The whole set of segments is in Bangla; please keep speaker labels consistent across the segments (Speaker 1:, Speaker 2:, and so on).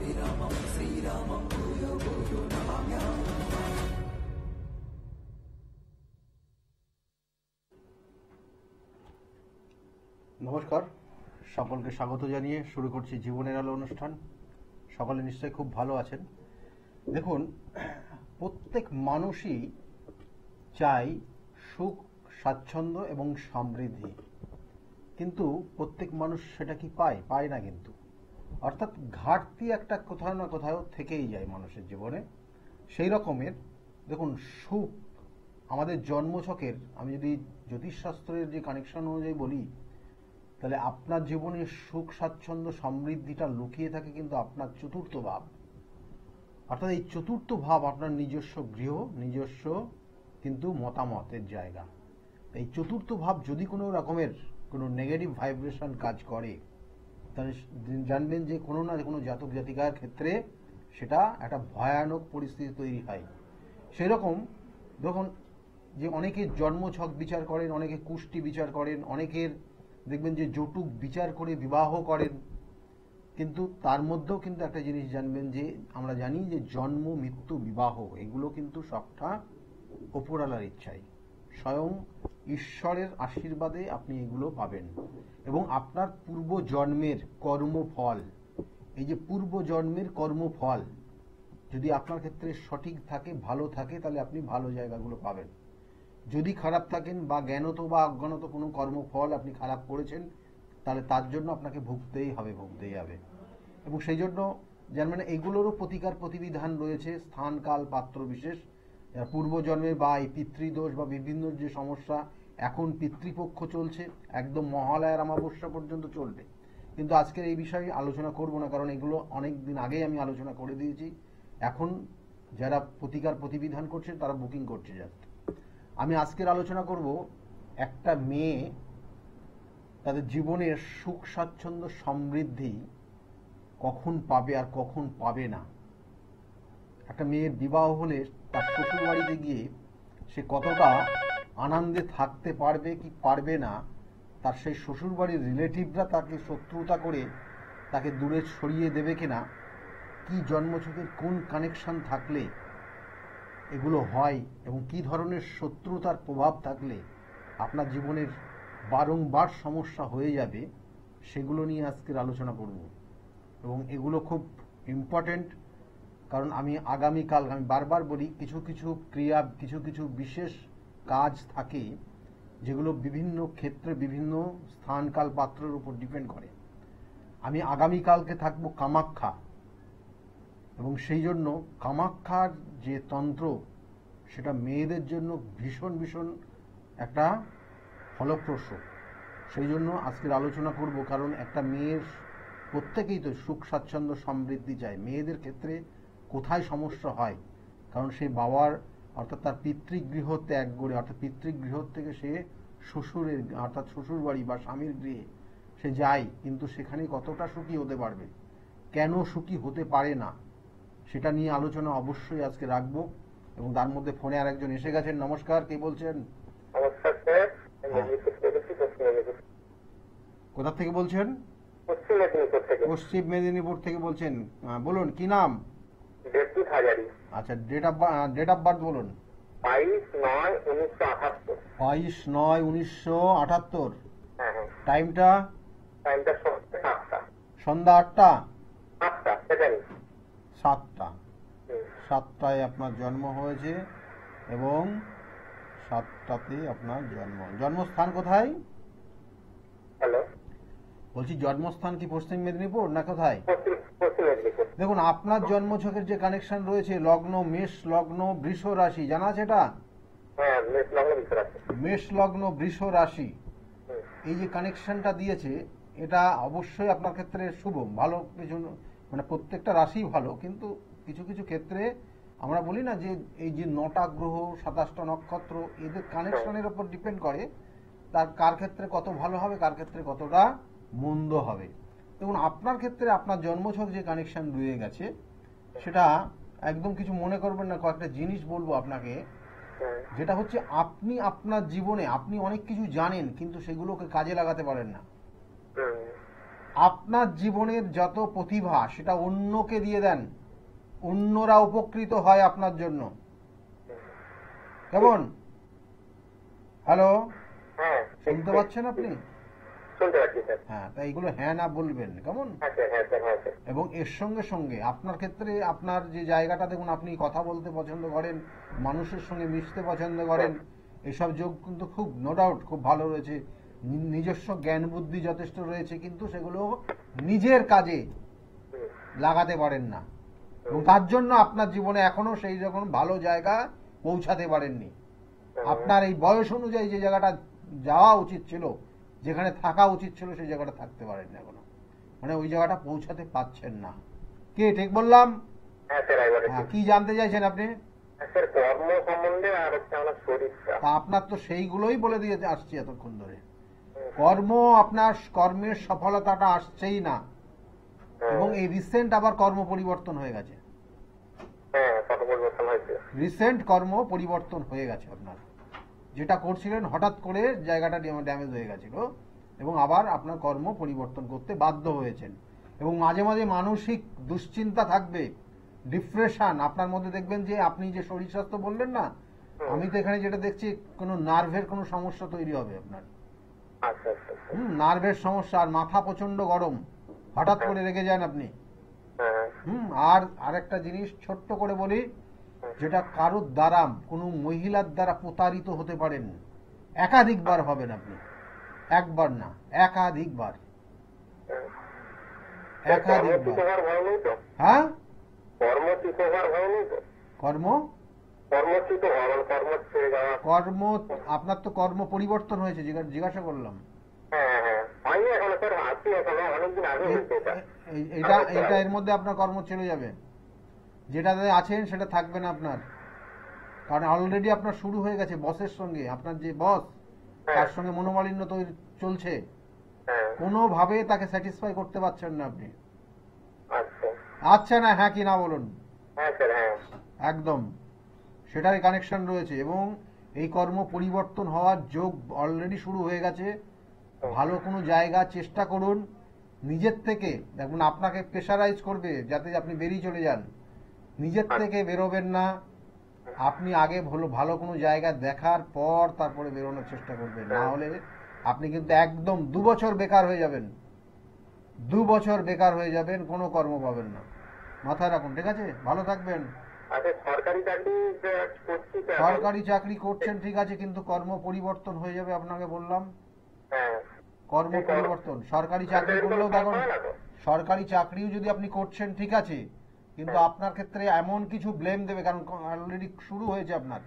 Speaker 1: নমস্কার, সকলকে স্বাগত জানিয়ে শুরু করছি জীবনের আলো অনুষ্ঠান। সকলে নিশ্চয়ই খুব ভালো আছেন। দেখুন, প্রত্যেক মানুষই চাই সুখ, স্বাচ্ছন্দ্য এবং সমৃদ্ধি, কিন্তু প্রত্যেক মানুষ সেটা কি পায় না কিন্তু। অর্থাৎ ঘাটতি একটা কোথাও না কোথাও থেকেই যায় মানুষের জীবনে। সেই রকমের দেখুন, সুখ আমাদের জন্মছকের, আমি যদি জ্যোতিষশাস্ত্রের যে কানেকশন অনুযায়ী বলি, তাহলে আপনার জীবনে সুখ, স্বাচ্ছন্দ্য, সমৃদ্ধিটা লুকিয়ে থাকে কিন্তু আপনার চতুর্থ ভাব। অর্থাৎ এই চতুর্থ ভাব আপনার নিজস্ব গৃহ, নিজস্ব কিন্তু মতামতের জায়গা। এই চতুর্থ ভাব যদি কোনো রকমের কোনো নেগেটিভ ভাইব্রেশন কাজ করে, তাহলে জানবেন যে কোনো না কোনো জাতক জাতিকার ক্ষেত্রে সেটা একটা ভয়ানক পরিস্থিতি তৈরি হয়। সেই রকম দেখুন, যে অনেকে জন্মছক বিচার করেন, অনেকে কুষ্টি বিচার করেন, অনেকের দেখবেন যে জটুক বিচার করে বিবাহ করেন, কিন্তু তার মধ্যেও কিন্তু একটা জিনিস জানবেন যে আমরা জানি যে জন্ম, মৃত্যু, বিবাহ এগুলো কিন্তু সবটা ওপরওয়ালার ইচ্ছাই, স্বয়ং ঈশ্বরের আশীর্বাদে আপনি এগুলো পাবেন। এবং আপনার পূর্ব জন্মের কর্মফল, এই যে পূর্ব জন্মের কর্মফল যদি আপনার ক্ষেত্রে সঠিক থাকে, ভালো থাকে, তাহলে আপনি ভালো জায়গাগুলো পাবেন। যদি খারাপ থাকেন বা জ্ঞানত বা অজ্ঞানত কোনো কর্মফল আপনি খারাপ করেছেন, তাহলে তার জন্য আপনাকে ভুগতেই হবে। এবং সেই জন্য জানবেন এইগুলোরও প্রতিকার প্রতিবিধান রয়েছে, স্থান, কাল, পাত্র বিশেষ। পূর্বজন্মে বা এই পিতৃদোষ বা বিভিন্ন যে সমস্যা, এখন পিতৃপক্ষ চলছে, একদম মহালয়ার অমাবস্যা পর্যন্ত চলবে, কিন্তু আজকের এই বিষয়ে আলোচনা করব না, কারণ এগুলো অনেক দিন আগেই আমি আলোচনা করে দিয়েছি। এখন যারা প্রতিকার প্রতিবিধান করছে তারা বুকিং করছে যাচ্ছে। আমি আজকের আলোচনা করব একটা মেয়ে তাদের জীবনের সুখ, স্বাচ্ছন্দ্য, সমৃদ্ধি কখন পাবে আর কখন পাবে না। একটা মেয়ের বিবাহ হলে তার শ্বশুর বাড়িতে গিয়ে সে কতটা আনন্দে থাকতে পারবে কি পারবে না, তার সেই শ্বশুর বাড়ির রিলেটিভরা তাকে শত্রুতা করে তাকে দূরে সরিয়ে দেবে কিনা, কি জন্মছকের কোন কানেকশন থাকলে এগুলো হয়, এবং কি ধরনের শত্রুতার প্রভাব থাকলে আপনার জীবনের বারংবার সমস্যা হয়ে যাবে, সেগুলো নিয়ে আজকের আলোচনা করব। এবং এগুলো খুব ইম্পর্টেন্ট, কারণ আমি আগামীকাল, আমি বারবার বলি, কিছু কিছু ক্রিয়া, কিছু কিছু বিশেষ কাজ থাকে যেগুলো বিভিন্ন ক্ষেত্রে বিভিন্ন স্থান, কাল, পাত্রের উপর ডিপেন্ড করে। আমি আগামীকালকে থাকবো কামাখ্যা, এবং সেই জন্য কামাখ্যার যে তন্ত্র, সেটা মেয়েদের জন্য ভীষণ ভীষণ একটা ফলপ্রসূ। সেই জন্য আজকের আলোচনা করব, কারণ একটা মেয়ের প্রত্যেকেই তো সুখ, স্বাচ্ছন্দ্য, সমৃদ্ধি চায়। মেয়েদের ক্ষেত্রে কোথায় সমস্যা হয়, কারণ সেই বাবার অর্থাৎ তার পিতৃগৃহ ত্যাগ করে, অর্থাৎ পিতৃগৃহ থেকে সে শ্বশুরের অর্থাৎ শ্বশুর বাড়ি বা স্বামীর গৃহে সে যায়, কিন্তু সেখানে কতটা সুখী হতে পারবে, কেন সুখী হতে পারে না, সেটা নিয়ে আলোচনা অবশ্যই আজকে রাখবো। এবং তার মধ্যে ফোনে আর একজন এসে গেছেন। নমস্কার, কে বলছেন?
Speaker 2: নমস্কার স্যার,
Speaker 1: কোথা থেকে বলছেন? পশ্চিম মেদিনীপুর থেকে বলছেন। বলুন, কি নাম?
Speaker 2: দেবদূত হাজারি।
Speaker 1: আচ্ছা, ডেট অফ বার্থ বলুন।
Speaker 2: 22/9/1978।
Speaker 1: 22/9/1978।
Speaker 2: হ্যাঁ হ্যাঁ।
Speaker 1: টাইমটা সন্ধ্যা 8টা। 7টায় আপনার জন্ম হয়েছে, এবং 7টাতে আপনার জন্মস্থান কোথায়?
Speaker 2: হ্যালো,
Speaker 1: বলছি জন্মস্থান কি পশ্চিম মেদিনীপুর না কোথায়? দেখুন, আপনার জন্মছকের যে কানেকশন রয়েছে, লগ্ন মেষ লগ্ন বৃষ রাশি, জানা আছে এটা? মেষ লগ্ন বৃষ রাশি, এই যে কানেকশনটা দিয়েছে, এটা অবশ্যই আপনার ক্ষেত্রে শুভ, ভালো কিছু, মানে প্রত্যেকটা রাশি ভালো, কিন্তু কিছু কিছু ক্ষেত্রে আমরা বলি না যে এই যে 9টা গ্রহ, 27টা নক্ষত্র, এদের কানেকশনের উপর ডিপেন্ড করে তার কার ক্ষেত্রে কত ভালো হবে, কার ক্ষেত্রে কতটা মন্দ হবে। দেখুন, আপনার ক্ষেত্রে আপনার জন্মছক যে কানেকশন রয়ে গেছে, সেটা একদম কিছু মনে করবেন না। কয়েকটা জিনিস বলবো আপনাকে, যেটা হচ্ছে আপনি আপনার জীবনে আপনি অনেক কিছু জানেন, কিন্তু সেগুলোকে কাজে লাগাতে পারেন না। আপনার জীবনের যত প্রতিভা সেটা অন্যকে দিয়ে দেন, অন্যরা উপকৃত হয় আপনার জন্য। কেমন? হ্যালো,
Speaker 2: হ্যাঁ
Speaker 1: শুনতে পাচ্ছেন আপনি?
Speaker 2: শুনতে পাচ্ছি স্যার।
Speaker 1: হ্যাঁ, তাই এগুলো হ্যাঁ না বলবেন, কেমন?
Speaker 2: হ্যাঁ স্যার, হ্যাঁ স্যার, হ্যাঁ স্যার।
Speaker 1: এবং এর সঙ্গে সঙ্গে আপনার ক্ষেত্রে আপনার যে জায়গাটা দেখুন, আপনি কথা বলতে পছন্দ করেন, মানুষের সঙ্গে মিশতে পছন্দ করেন, এসব যোগ কিন্তু খুব নো ডাউট খুব ভালো রয়েছে। নিজস্ব জ্ঞান বুদ্ধি যথেষ্ট রয়েছে, কিন্তু সেগুলো নিজের কাজে
Speaker 2: হুম,
Speaker 1: লাগাতে পারেন না, এবং তার জন্য আপনার জীবনে এখনো সেই রকম ভালো জায়গা পৌঁছাতে পারেননি। আপনার এই বয়স অনুযায়ী যে জায়গাটা যাওয়া উচিত ছিল, যেখানে থাকা উচিত ছিল, সেই জায়গাটা থাকতে পারেননি এখনো, মানে ওই জায়গাটা পৌঁছাতে পারছেন না। কে ঠিক বললাম?
Speaker 2: হ্যাঁ স্যার, একবারে
Speaker 1: হ্যাঁ,
Speaker 2: ঠিক।
Speaker 1: কি জানতে চাইছেন আপনি?
Speaker 2: হ্যাঁ স্যার, কর্ম সম্বন্ধে আর হচ্ছে আমার শরীরটা।
Speaker 1: তা আপনার তো সেইগুলোই বলে দিয়ে আসছি এতক্ষণ ধরে। কর্ম, আপনার কর্মের সফলতাটা আসছেই না, এবং এই রিসেন্ট আবার কর্ম পরিবর্তন হয়ে গেছে।
Speaker 2: হ্যাঁ, কত পরিবর্তন হয়েছে।
Speaker 1: রিসেন্ট কর্ম পরিবর্তন হয়ে গেছে আপনার, যেটা করছিলেন হঠাৎ করে জায়গাটা ড্যামেজ হয়ে গেছিল, এবং আবার আপনার কর্ম পরিবর্তন করতে বাধ্য হয়েছেন। এবং মাঝে মাঝে মানসিক দুশ্চিন্তা থাকবে, ডিপ্রেশন আপনার মধ্যে। দেখবেন যে আপনি যে শরীর স্বাস্থ্য বললেন না, আমি তো এখানে যেটা দেখছি কোনো নার্ভের কোনো সমস্যা তৈরি হবে আপনার।
Speaker 2: আচ্ছা আচ্ছা আচ্ছা।
Speaker 1: নার্ভের সমস্যা, আর মাথা প্রচন্ড গরম, হঠাৎ করে রেগে যান আপনি।
Speaker 2: হ্যাঁ
Speaker 1: আর আরেকটা জিনিস ছোট্ট করে বলি, যেটা কারোর দ্বারা, কোনো মহিলার দ্বারা প্রতারিত হতে পারেন, একাধিকবার হবেন আপনি, একবার না একাধিকবার, একাধিকবার।
Speaker 2: কর্মচ্যুত হওয়ার ভয় নেই তো?
Speaker 1: হ্যাঁ,
Speaker 2: কর্মচ্যুত হওয়ার ভয় নেই তো?
Speaker 1: কর্ম
Speaker 2: কর্মচ্যুত হওয়া মানে কর্ম ছেড়ে যাওয়া।
Speaker 1: কর্ম আপনার তো কর্ম পরিবর্তন হয়েছে, জিজ্ঞাসা করলাম।
Speaker 2: হ্যাঁ হ্যাঁ, হয়নি এখনো স্যার, আছি এখনো, অনেকদিন আগে হয়েছে এটা।
Speaker 1: এটা এটা এর মধ্যে আপনার কর্ম চলে যাবে, যেটাতে আছেন সেটা থাকবে না আপনার, কারণ অলরেডি আপনার শুরু হয়ে গেছে বসের সঙ্গে। আপনার যে বস, তার সঙ্গে মনোমালিন্য তৈরি চলছে,
Speaker 2: হ্যাঁ
Speaker 1: কোনোভাবে তাকে স্যাটিসফাই করতে পারছেন না আপনি।
Speaker 2: আচ্ছা।
Speaker 1: আচ্ছা না হ্যাঁ কি না বলুন?
Speaker 2: হ্যাঁ স্যার, হ্যাঁ।
Speaker 1: একদম সেটারই কানেকশন রয়েছে, এবং এই কর্ম পরিবর্তন হওয়ার যোগ অলরেডি শুরু হয়ে গেছে। ভালো কোনো জায়গা চেষ্টা করুন নিজের থেকে। দেখুন, আপনাকে প্রেশারাইজ করবে যাতে আপনি বেরিয়ে চলে যান, নিজের থেকে বেরোবেন না। আপনি আগে ভালো কোনো জায়গা দেখার পর তারপরে বেরোনোর চেষ্টা করবেন, না হলে আপনি কিন্তু একদম 2 বছর বেকার হয়ে যাবেন। 2 বছর বেকার হয়ে যাবেন, কোনো কর্ম পাবেন না। মাথায় রাখুন, ঠিক আছে? ভালো থাকবেন।
Speaker 2: আচ্ছা, সরকারি চাকরি করছি তো এখন।
Speaker 1: সরকারি চাকরি করছেন ঠিক আছে, কিন্তু কর্ম পরিবর্তন হয়ে যাবে, আপনাকে বললাম।
Speaker 2: হ্যাঁ
Speaker 1: কর্ম পরিবর্তন, সরকারি চাকরি করলেও দেখুন, সরকারি চাকরিও যদি আপনি করছেন ঠিক আছে, কিন্তু আপনার ক্ষেত্রে এমন কিছু ব্লেম দেবে, কারণ অলরেডি শুরু হয়েছে আপনার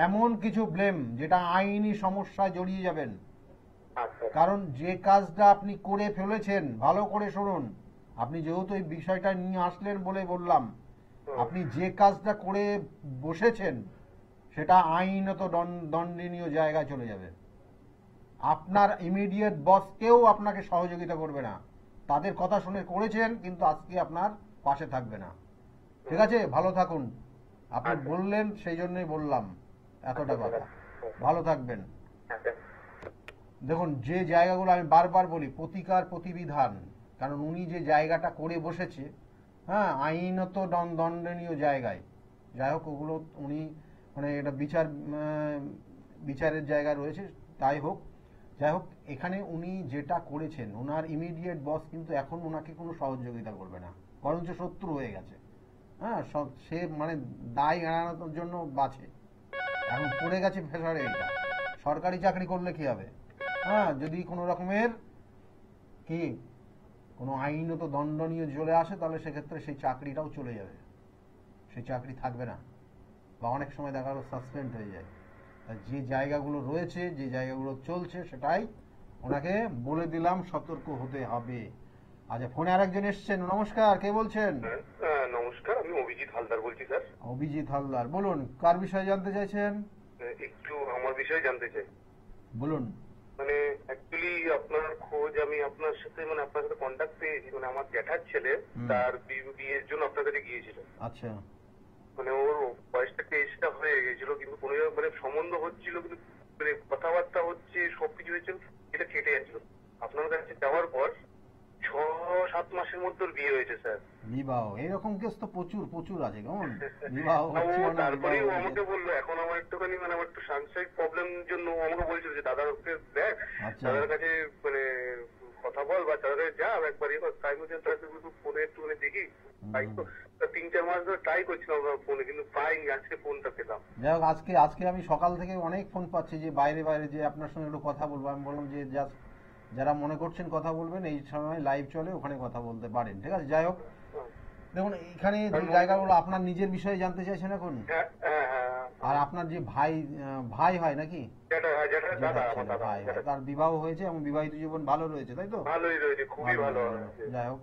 Speaker 1: এমন কিছু ব্লেম, যেটা আইনি সমস্যায় জড়িয়ে যাবেন।
Speaker 2: আচ্ছা
Speaker 1: কারণ যে কাজটা আপনি করে ফেলেছেন, ভালো করে শুনুন, আপনি যেহেতু এই বিষয়টা নিয়ে আসলেন বলে বললাম, আপনি যে কাজটা করে বসেছেন সেটা আইনত দণ্ডনীয় জায়গায় চলে যাবে। আপনার ইমিডিয়েট বস কেউ আপনাকে সহযোগিতা করবে না, তাদের কথা শুনে করেছেন, কিন্তু আজকে আপনার পাশে থাকবে না। ঠিক আছে? ভালো থাকুন। আপনি বললেন সেই জন্যই বললাম এতটা কথা। ভালো থাকবেন।
Speaker 2: আচ্ছা।
Speaker 1: দেখুন, যে জায়গাগুলো আমি বারবার বলি, প্রতিকার প্রতিবিধান, কারণ উনি যে জায়গাটা করে বসেছে, হ্যাঁ, আইনত দণ্ডনীয় জায়গায়, যাই হোক ওগুলো উনি মানে এটা বিচারের জায়গা রয়েছে, তাই হোক যাই হোক, এখানে উনি যেটা করেছেন, ওনার ইমিডিয়েট বস কিন্তু এখন ওনাকে কোনো সহযোগিতা করবে না, বরঞ্চ শত্রু হয়ে গেছে। হ্যাঁ, সে মানে দায় এড়ানোর জন্য বাঁচে, এখন পড়ে গেছে ফেসারে। এটা সরকারি চাকরি করলে কি হবে? হ্যাঁ, যদি কোনো রকমের কি কোনো আইনত দণ্ডনীয় চলে আসে, তাহলে সেক্ষেত্রে সেই চাকরিটাও চলে যাবে, সেই চাকরি থাকবে না, বা অনেক সময় দেখা গেল সাসপেন্ড হয়ে যায়। যে জায়গাগুলো রয়েছে, যে জায়গাগুলো চলছে, সেটাই ওনাকে বলে দিলাম, সতর্ক হতে হবে। আচ্ছা, ফোনে আরেকজন এসছেন। নমস্কার, কে বলছেন?
Speaker 2: নমস্কার, আমি অভিজিৎ হালদার বলছি স্যার।
Speaker 1: অভিজিৎ হালদার, বলুন কার বিষয়ে জানতে চাইছেন?
Speaker 2: একটু আমার বিষয়ে জানতে চাই।
Speaker 1: বলুন।
Speaker 2: মানে অ্যাকচুয়ালি আপনার খোঁজ আমি আপনার সাথে মানে আপনার সাথে কন্ট্যাক্ট পেয়েছি, মানে আমার জ্যাঠার ছেলে তার বিয়ের জন্য আপনার কাছে গিয়েছিল।
Speaker 1: আচ্ছা।
Speaker 2: মানে ওর বয়সটা টেস্টটা হয়ে গেছিল, কিন্তু কোনো মানে সম্বন্ধ হচ্ছিল, কিন্তু মানে কথাবার্তা হচ্ছে, সবকিছু হয়েছিল, এটা কেটে যাচ্ছিল। আপনার কাছে যাওয়ার পর 6-7 মাসের মধ্যে ওর বিয়ে হয়েছে স্যার।
Speaker 1: বিবাহ এরকম কেস তো প্রচুর প্রচুর আছে, কেমন বিবাহ হচ্ছে
Speaker 2: ও
Speaker 1: মানে
Speaker 2: তারপরেই ও
Speaker 1: বিবাহ হয়ে
Speaker 2: আমাকে
Speaker 1: গেছে।
Speaker 2: বললো, এখন আমার একটুখানি মানে আমার একটু সাংসারিক প্রবলেম জন্য ও আমাকে বলছিল যে দাদাকে দেখ,
Speaker 1: আচ্ছা।
Speaker 2: দাদার কাছে মানে কথা বল বা দাদার কাছে যা একবার ইয়ে কর। তাই বলছে তাকে ফোনে একটুখানি দেখি পাই তো। 3-4 মাস ধরে ট্রাই করছিলাম আমার ফোনে, কিন্তু পাইনি, আজকে ফোনটা পেলাম।
Speaker 1: যাই হোক, আজকে আজকে আমি সকাল থেকে অনেক ফোন পাচ্ছি যে বাইরে বাইরে যে আপনার সঙ্গে একটু কথা বলবো। আমি বললাম যে জাস্ট যারা মনে করছেন কথা বলবেন এই সময় লাইভ চলে, ওখানে কথা বলতে পারেন, ঠিক আছে। যাই হোক, দেখুন এখানে যে জায়গাগুলো আপনার নিজের বিষয়ে জানতে চাইছেন এখন,
Speaker 2: হ্যাঁ হ্যাঁ হ্যাঁ।
Speaker 1: আর আপনার যে ভাই ভাই হয় নাকি,
Speaker 2: যেটা দাদা
Speaker 1: যেটা
Speaker 2: আমার
Speaker 1: ছেলে
Speaker 2: দাদা
Speaker 1: ভাই হয়, তার বিবাহ হয়েছে এবং বিবাহিত জীবন ভালো রয়েছে, তাই তো?
Speaker 2: ভালোই রয়েছে, খুবই ভালো
Speaker 1: ভালো।
Speaker 2: আছে।
Speaker 1: যাই হোক,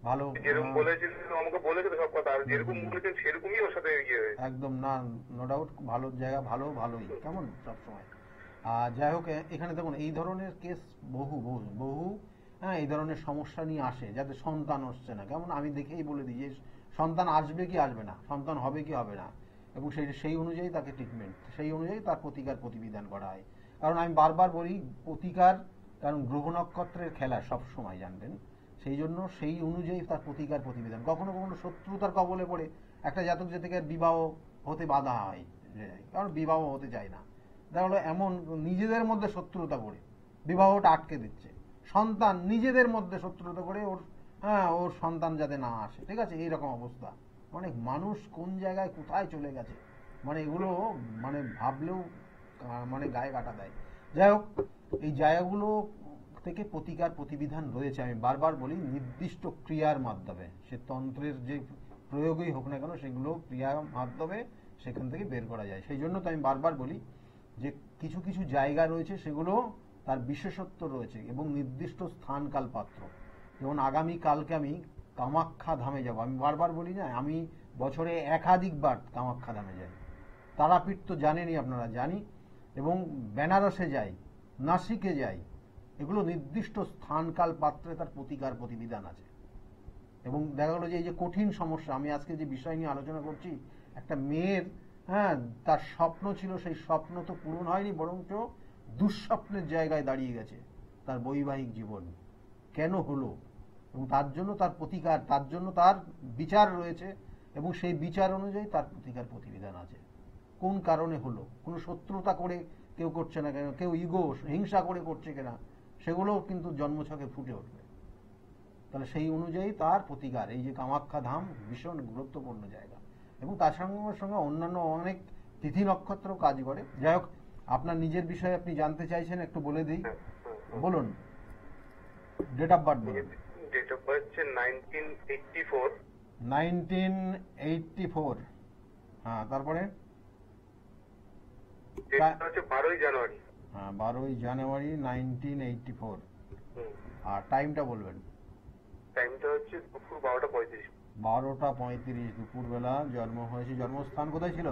Speaker 1: ভালো।
Speaker 2: যেরকম বলেছিল আমাকে বলেছিল সব কথা, আর যেরকম বলেছেন সেরকমই ওর সাথে ইয়ে হয়েছে।
Speaker 1: একদম না, নো ডাউট, ভালো জায়গা, ভালো ভালোই কেমন সবসময়। আর যাই হোক, এখানে দেখুন এই ধরনের কেস বহু বহু বহু, হ্যাঁ, এই ধরনের সমস্যা নিয়ে আসে যাতে সন্তান হচ্ছে না, কেমন আমি দেখেই বলে দিই যে সন্তান আসবে কি আসবে না, সন্তান হবে কি হবে না, এবং সেই অনুযায়ী তাকে ট্রিটমেন্ট, সেই অনুযায়ী তার প্রতিকার প্রতিবিধান করা হয়। কারণ আমি বারবার বলি প্রতিকার, কারণ গ্রহ নক্ষত্রের খেলা সব সময় জানবেন, সেই জন্য সেই অনুযায়ী তার প্রতিকার প্রতিবিধান। কখনো কখনো শত্রুতার কবলে পড়ে একটা জাতক জাতিকার বিবাহ হতে বাধা হয়, কারণ বিবাহ হতে চায় না, দেখা হলো এমন নিজেদের মধ্যে শত্রুতা করে বিবাহটা আটকে দিচ্ছে, সন্তান নিজেদের মধ্যে শত্রুতা করে ওর, হ্যাঁ, ওর সন্তান যাতে না আসে, ঠিক আছে, এইরকম অবস্থা। মানে মানুষ কোন জায়গায় কোথায় চলে গেছে, মানে এগুলো মানে ভাবলেও মানে গায়ে কাটা দেয়। যাই হোক, এই জায়গাগুলো থেকে প্রতিকার প্রতিবিধান রয়েছে, আমি বারবার বলি, নির্দিষ্ট ক্রিয়ার মাধ্যমে, সে তন্ত্রের যে প্রয়োগই হোক না কেন, সেগুলো ক্রিয়ার মাধ্যমে সেখান থেকে বের করা যায়। সেই জন্য তো আমি বারবার বলি যে কিছু কিছু জায়গা রয়েছে সেগুলো তার বিশেষত্ব রয়েছে এবং নির্দিষ্ট স্থান কাল পাত্র। যেমন আগামী কালকে আমি কামাখ্যা ধামে যাব, আমি বারবার বলি না, আমি বছরে একাধিকবার কামাখ্যা ধামে যাই। তারাপীঠ তো জানেনই আপনারা, জানি, এবং বেনারসে যাই, নাসিকে যাই, এগুলো নির্দিষ্ট স্থানকাল পাত্রে তার প্রতিকার প্রতিবিধান আছে। এবং দেখা গেলো যে এই যে কঠিন সমস্যা, আমি আজকে যে বিষয় নিয়ে আলোচনা করছি, একটা মেয়ের, হ্যাঁ, তার স্বপ্ন ছিল, সেই স্বপ্ন তো পূরণ হয়নি, বরঞ্চ দুঃস্বপ্নের জায়গায় দাঁড়িয়ে গেছে তার বৈবাহিক জীবন। কেন হলো, এবং তার জন্য তার প্রতিকার, তার জন্য তার বিচার রয়েছে, এবং সেই বিচার অনুযায়ী তার প্রতিকার প্রতিবিধান আছে। কোন কারণে হলো, কোনো শত্রুতা করে কেউ করছে না কেন, কেউ ইগো হিংসা করে করছে কিনা, সেগুলোও কিন্তু জন্মছকে ফুটে উঠবে। তাহলে সেই অনুযায়ী তার প্রতিকার, এই যে কামাখ্যা ধাম ভীষণ গুরুত্বপূর্ণ জায়গা, এবং তার সঙ্গে সঙ্গে অন্যান্য অনেক তিথি নক্ষত্র কাজ করে। যাই হোক, আপনার নিজের বিষয়ে আপনি জানতে চাইছেন, একটু বলে দিই, বলুন ডেট অফ বার্থ বলুন।
Speaker 2: ডেট অফ বার্থ হচ্ছে 1984।
Speaker 1: 1984, হ্যাঁ, তারপরে
Speaker 2: ডেটটা হচ্ছে 12ই জানুয়ারি।
Speaker 1: হ্যাঁ, 12ই জানুয়ারি 1984। আর টাইমটা বলবেন।
Speaker 2: টাইমটা হচ্ছে দুপুর 12টা 35।
Speaker 1: 12টা 35 দুপুরবেলা জন্ম হয়েছে। জন্মস্থান কোথায় ছিল?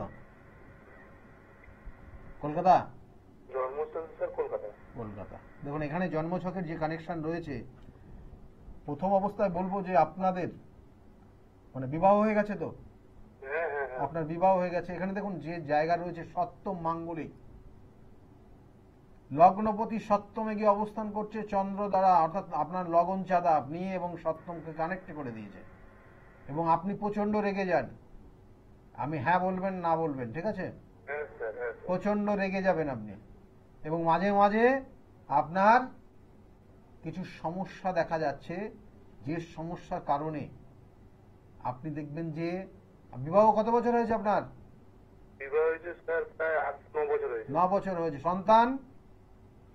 Speaker 1: কলকাতা?
Speaker 2: জন্মস্থান স্যার কলকাতা।
Speaker 1: কলকাতা। দেখুন এখানে জন্মছকের যে কানেকশন রয়েছে, প্রথম অবস্থায় বলবো যে আপনাদের মানে বিবাহ হয়ে গেছে তো,
Speaker 2: হ্যাঁ হ্যাঁ হ্যাঁ।
Speaker 1: আপনার বিবাহ হয়ে গেছে। এখানে দেখুন যে জায়গা রয়েছে সপ্তম মাঙ্গলিক, লগ্নপতি সপ্তমে গিয়ে অবস্থান করছে চন্দ্র দ্বারা, অর্থাৎ আপনার লগন চাঁদা আপনি এবং সপ্তমকে কানেক্ট করে দিয়েছে, এবং আপনি প্রচন্ড রেগে যান। আমি হ্যাঁ বলবেন না বলবেন, ঠিক আছে?
Speaker 2: হ্যাঁ স্যার, হ্যাঁ স্যার।
Speaker 1: প্রচন্ড রেগে যাবেন আপনি, এবং মাঝে মাঝে আপনার কিছু সমস্যা দেখা যাচ্ছে, যে সমস্যার কারণে আপনি দেখবেন যে, বিবাহ কত বছর হয়েছে আপনার?
Speaker 2: বিবাহ হয়েছে স্যার প্রায় 8-9 বছর হয়েছে।
Speaker 1: 9 বছর হয়েছে। সন্তান?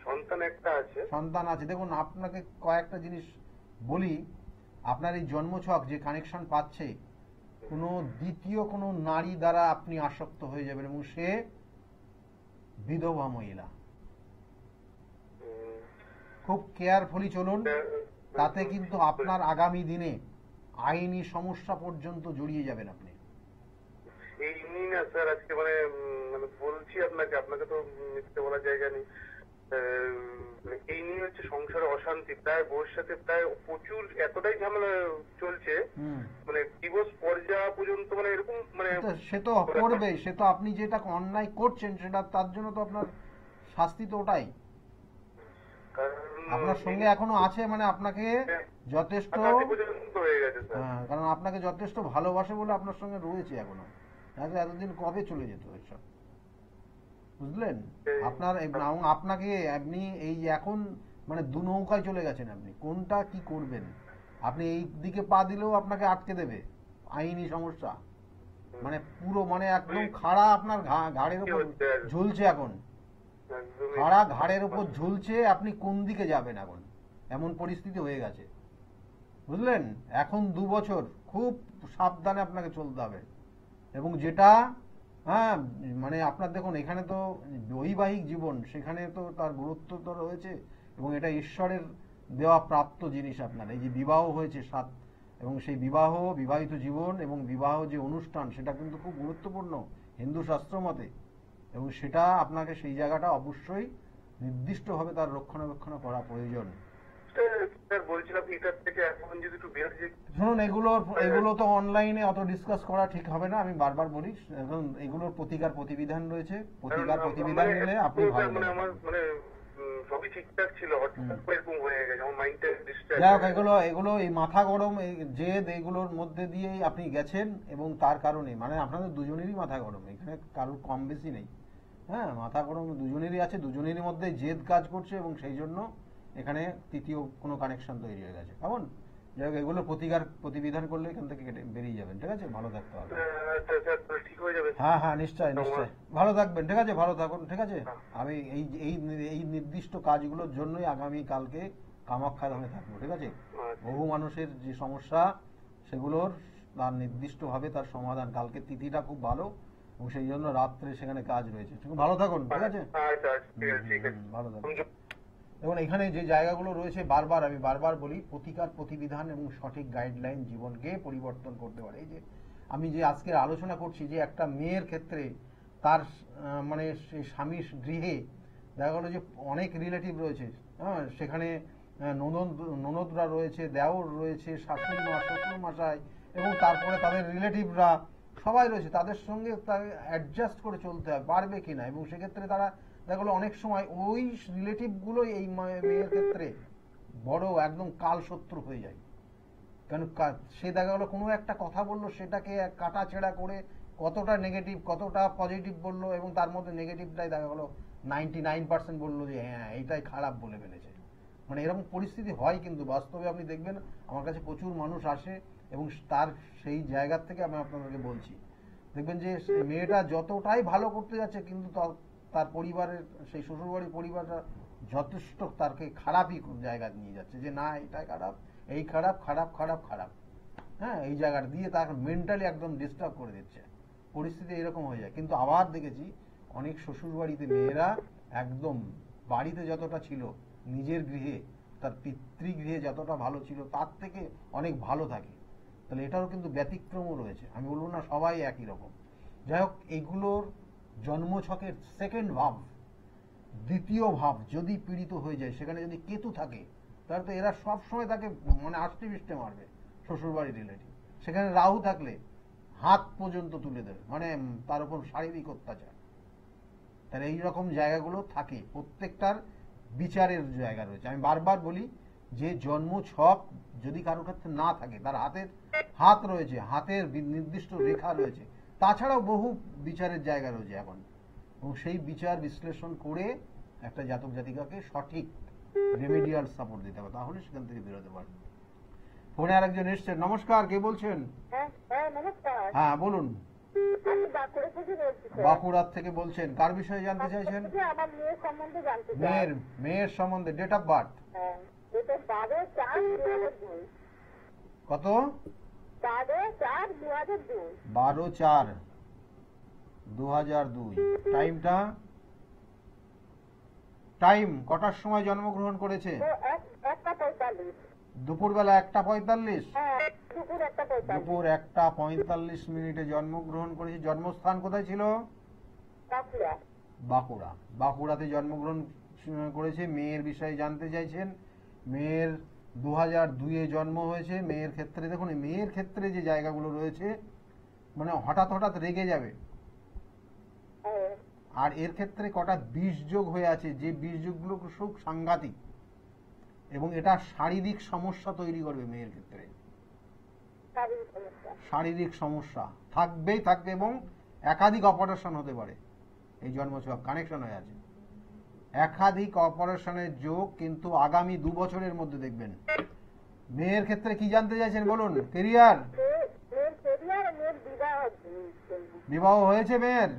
Speaker 2: সন্তান একটা আছে।
Speaker 1: সন্তান আছে। দেখুন আপনাকে কয়েকটা জিনিস বলি, আপনার এই জন্মছক যে কানেকশন পাচ্ছে, কোনো দ্বিতীয় কোনো নারী দ্বারা আপনি আসক্ত হয়ে যাবেন, এবং সে বিধবা মহিলা। খুব কেয়ারফুলি চলুন, তাতে কিন্তু আপনার আগামী দিনে আইনি সমস্যা পর্যন্ত জড়িয়ে যাবেন আপনি।
Speaker 2: এই নিয়ে না স্যার আজকে মানে মানে বলছি আপনাকে, আপনাকে তো মিথ্যে বলার জায়গা নেই। এই নিয়ে হচ্ছে সংসারে অশান্তি, প্রায় বউর সাথে প্রায় প্রচুর এতটাই ঝামেলা চলছে, মানে ডিভোর্স পর্যায়ে পর্যন্ত, মানে এরকম মানে।
Speaker 1: সে তো করবে, সে তো আপনি যেটা অন্যায় করছেন সেটা, তার জন্য তো আপনার শাস্তি তো ওটাই।
Speaker 2: কারণ
Speaker 1: আপনার সঙ্গে এখনো আছে, মানে আপনাকে যথেষ্ট,
Speaker 2: কাছাকাছি পর্যন্ত হয়ে গেছে স্যার।
Speaker 1: হ্যাঁ, কারণ আপনাকে যথেষ্ট ভালোবাসে বলে আপনার সঙ্গে রয়েছে এখনো। আগে এতদিন কবে চলে যেত এসব, বুঝলেন? আপনার আপনাকে আপনি এই এখন মানে দু নৌকায় চলে গেছেন, আপনি কোনটা কি করবেন? আপনি এই দিকে পা দিলেও আপনাকে আটকে দেবে আইনি সমস্যা, মানে পুরো মানে একদম খাড়া আপনার ঘাড়ের উপর ঝুলছে এখন,
Speaker 2: একদমই।
Speaker 1: খাড়া ঘাড়ের উপর ঝুলছে, আপনি কোন দিকে যাবেন এখন, এমন পরিস্থিতি হয়ে গেছে, বুঝলেন? এখন 2 বছর খুব সাবধানে আপনাকে চলতে হবে। এবং যেটা, হ্যাঁ, মানে আপনার দেখুন এখানে তো বৈবাহিক জীবন, সেখানে তো তার গুরুত্ব তো রয়েছে, এবং এটা ঈশ্বরের দেওয়া প্রাপ্ত জিনিস। আপনার এই যে বিবাহ হয়েছে এবং সেই বিবাহিত জীবন এবং বিবাহ যে অনুষ্ঠান, সেটা কিন্তু খুব গুরুত্বপূর্ণ হিন্দু শাস্ত্র মতে, এবং সেটা আপনাকে সেই জায়গাটা অবশ্যই নির্দিষ্টভাবে তার রক্ষণাবেক্ষণ করা প্রয়োজন।
Speaker 2: স্যার বলছিলাম এটার থেকে এখন যদি একটু বের হয়ে
Speaker 1: শুনুন, এগুলো তো অনলাইনে অত ডিসকাস করা ঠিক হবে না, আমি বারবার বলি। এখন এগুলোর প্রতিকার প্রতিবিধান রয়েছে, প্রতিবিধান নিলে আপনি ভালো
Speaker 2: মানে
Speaker 1: থাকবেন।
Speaker 2: আমার মানে সবই ঠিকঠাক ছিল, হঠাৎ করে এরকম হয়ে গেছে, আমার মাইন্ডটা ডিস্টার্ব।
Speaker 1: যাই হোক, এগুলো এই মাথা গরম, এই জেদ, এগুলোর মধ্যে দিয়েই আপনি গেছেন, এবং তার কারণে মানে আপনাদের দুজনেরই মাথা গরম, এখানে কারোর কম বেশি নেই। হ্যাঁ, মাথা গরম দুজনেরই আছে, দুজনেরই মধ্যে জেদ কাজ করছে, এবং সেই জন্য এখানে তৃতীয় কোনো কানেকশন তৈরি হয়ে গেছে। কেমন? যাই হোক, এগুলো প্রতিবিধান করলে এখান থেকে বেরিয়ে যাবেন, ঠিক আছে? ভালো থাকতে হবে।
Speaker 2: আচ্ছা স্যার, ঠিক হয়ে যাবে।
Speaker 1: হ্যাঁ হ্যাঁ, নিশ্চয় নিশ্চয়, ভালো থাকবেন, ঠিক আছে? ভালো থাকুন, ঠিক আছে? আমি এই এই এই নির্দিষ্ট কাজগুলোর জন্যই আগামী কালকে কামাখ্যা ধামে থাকবো, ঠিক আছে? বহু মানুষের যে সমস্যা, সেগুলোর তার নির্দিষ্টভাবে তার সমাধান। কালকে তিথিটা খুব ভালো, এবং সেই জন্য রাত্রে সেখানে কাজ রয়েছে। ভালো থাকুন, ঠিক আছে?
Speaker 2: আচ্ছা ঠিক আছে।
Speaker 1: ভালো থাকুন। এবং এখানে যে জায়গাগুলো রয়েছে, আমি বারবার বলি, প্রতিকার প্রতিবিধান এবং সঠিক গাইডলাইন জীবনকে পরিবর্তন করতে পারে। এই যে আমি যে আজকে আলোচনা করছি, যে একটা মেয়ের ক্ষেত্রে তার মানে সেই স্বামীর গৃহে দেখা গেলো যে অনেক রিলেটিভ রয়েছে, হ্যাঁ, সেখানে ননদরা রয়েছে, দেওর রয়েছে, শাশুড়ি মা, শ্বশুর মশাই, এবং তারপরে তাদের রিলেটিভরা সবাই রয়েছে, তাদের সঙ্গে তাকে অ্যাডজাস্ট করে চলতে হয়, পারবে কিনা। এবং সেক্ষেত্রে তারা দেখা গেলো অনেক সময় ওই রিলেটিভগুলোই এই মেয়ের ক্ষেত্রে বড় একদম কাল শত্রু হয়ে যায়। কেন? সে দেখা গেলো কোনো একটা কথা বললো, সেটাকে কাটাছেঁড়া করে কতটা নেগেটিভ কতটা পজিটিভ বললো, এবং তার মধ্যে নেগেটিভটাই দেখা গেলো 99% বললো যে হ্যাঁ এইটাই খারাপ বলে ফেলেছে। মানে এরকম পরিস্থিতি হয়, কিন্তু বাস্তবে আপনি দেখবেন আমার কাছে প্রচুর মানুষ আসে, এবং তার সেই জায়গা থেকে আমি আপনাদেরকে বলছি, দেখবেন যে মেয়েটা যতটাই ভালো করতে যাচ্ছে, কিন্তু তার পরিবারের সেই শ্বশুরবাড়ির পরিবারটা যথেষ্ট তাকে খারাপই জায়গা নিয়ে যাচ্ছে, যে না এটাই খারাপ, এই খারাপ খারাপ খারাপ খারাপ, হ্যাঁ, এই জায়গাটা দিয়ে তাকে মেন্টালি একদম ডিস্টার্ব করে দিচ্ছে। পরিস্থিতি এরকম হয়ে যায়। কিন্তু আবার দেখেছি অনেক শ্বশুরবাড়িতে মেয়েরা একদম বাড়িতে যতটা ছিল, নিজের গৃহে তার পিতৃগৃহে যতটা ভালো ছিল, তার থেকে অনেক ভালো থাকে। তাহলে এটারও কিন্তু ব্যতিক্রমও রয়েছে, আমি বলবো না সবাই একই রকম। যাই হোক, এইগুলোর জন্মছকের সেকেন্ড ভাব, দ্বিতীয় ভাব যদি পীড়িত হয়ে যায়, সেখানে যদি কেতু থাকে, তাহলে তো এরা সবসময় তাকে মানে আষ্টে পৃষ্ঠে মারবে, শ্বশুরবাড়ির রিলেটিভ। সেখানে রাহু থাকলে হাত পর্যন্ত তুলে দেবে, মানে তার উপর শারীরিক অত্যাচার। তাহলে এইরকম জায়গাগুলো থাকে, প্রত্যেকটার বিচারের জায়গা রয়েছে। আমি বারবার বলি যে জন্ম ছক যদি কারোর ক্ষেত্রে না থাকে, তার হাত রয়েছে, হাতের নির্দিষ্ট রেখা রয়েছে, তাছাড়াও বহু বিচারের জায়গা রয়েছে এখন, এবং সেই বিচার বিশ্লেষণ করে একটা জাতক জাতিকাকে সঠিক রেমেডিয়াল সাপোর্ট দিতে হবে, তাহলে সেখান থেকে বেরোতে পারবে। ফোনে আরেকজন এসছেন। নমস্কার, কে বলছেন?
Speaker 3: নমস্কার।
Speaker 1: হ্যাঁ বলুন।
Speaker 3: আমি বাঁকুড়া থেকে বলছি স্যার।
Speaker 1: বাঁকুড়া থেকে বলছেন, কার বিষয়ে জানতে চাইছেন?
Speaker 3: আমার মেয়ের সম্বন্ধে জানতে চাই।
Speaker 1: মেয়ের সম্বন্ধে। ডেট অফ বার্থ
Speaker 3: হ্যাঁ, এটা 12/4/2002।
Speaker 1: কত?
Speaker 3: 12/4/2002।
Speaker 1: 12/4/2002। টাইম কটার সময় জন্মগ্রহণ করেছে?
Speaker 3: তো 1:45।
Speaker 1: দুপুরবেলা 1:45।
Speaker 3: হ্যাঁ, দুপুর 1:45।
Speaker 1: দুপুর 1:45 জন্মগ্রহণ করেছে। জন্মস্থান কোথায় ছিল?
Speaker 3: বাঁকুড়া।
Speaker 1: বাঁকুড়াতে জন্মগ্রহণ করেছে। মেয়ের বিষয়ে জানতে চাইছেন। মেয়ের 2002-এ জন্ম হয়েছে। মেয়ের ক্ষেত্রে দেখুন, মেয়ের ক্ষেত্রে যে জায়গাগুলো রয়েছে, মানে হঠাৎ রেগে যাবে, আর এর ক্ষেত্রে কটা 20 যোগ হয়ে আছে, যে 20 যোগগুলো খুব সাংঘাতিক। এবং এটা শারীরিক সমস্যা তৈরি করবে মেয়ের ক্ষেত্রে।
Speaker 3: শারীরিক সমস্যা।
Speaker 1: শারীরিক সমস্যা থাকবেই থাকবে এবং একাধিক অপারেশন হতে পারে। এই জন্মছক কানেকশন হয়ে আছে, একাধিক অপারেশনের যোগ কিন্তু আগামী 2 বছরের মধ্যে দেখবেন। মেয়ের ক্ষেত্রে কি জানতে চাইছেন বলুন? কেরিয়ার,
Speaker 3: মেয়ের কেরিয়ার, মেয়ের বিবাহ।
Speaker 1: বিবাহ হয়েছে মেয়ের?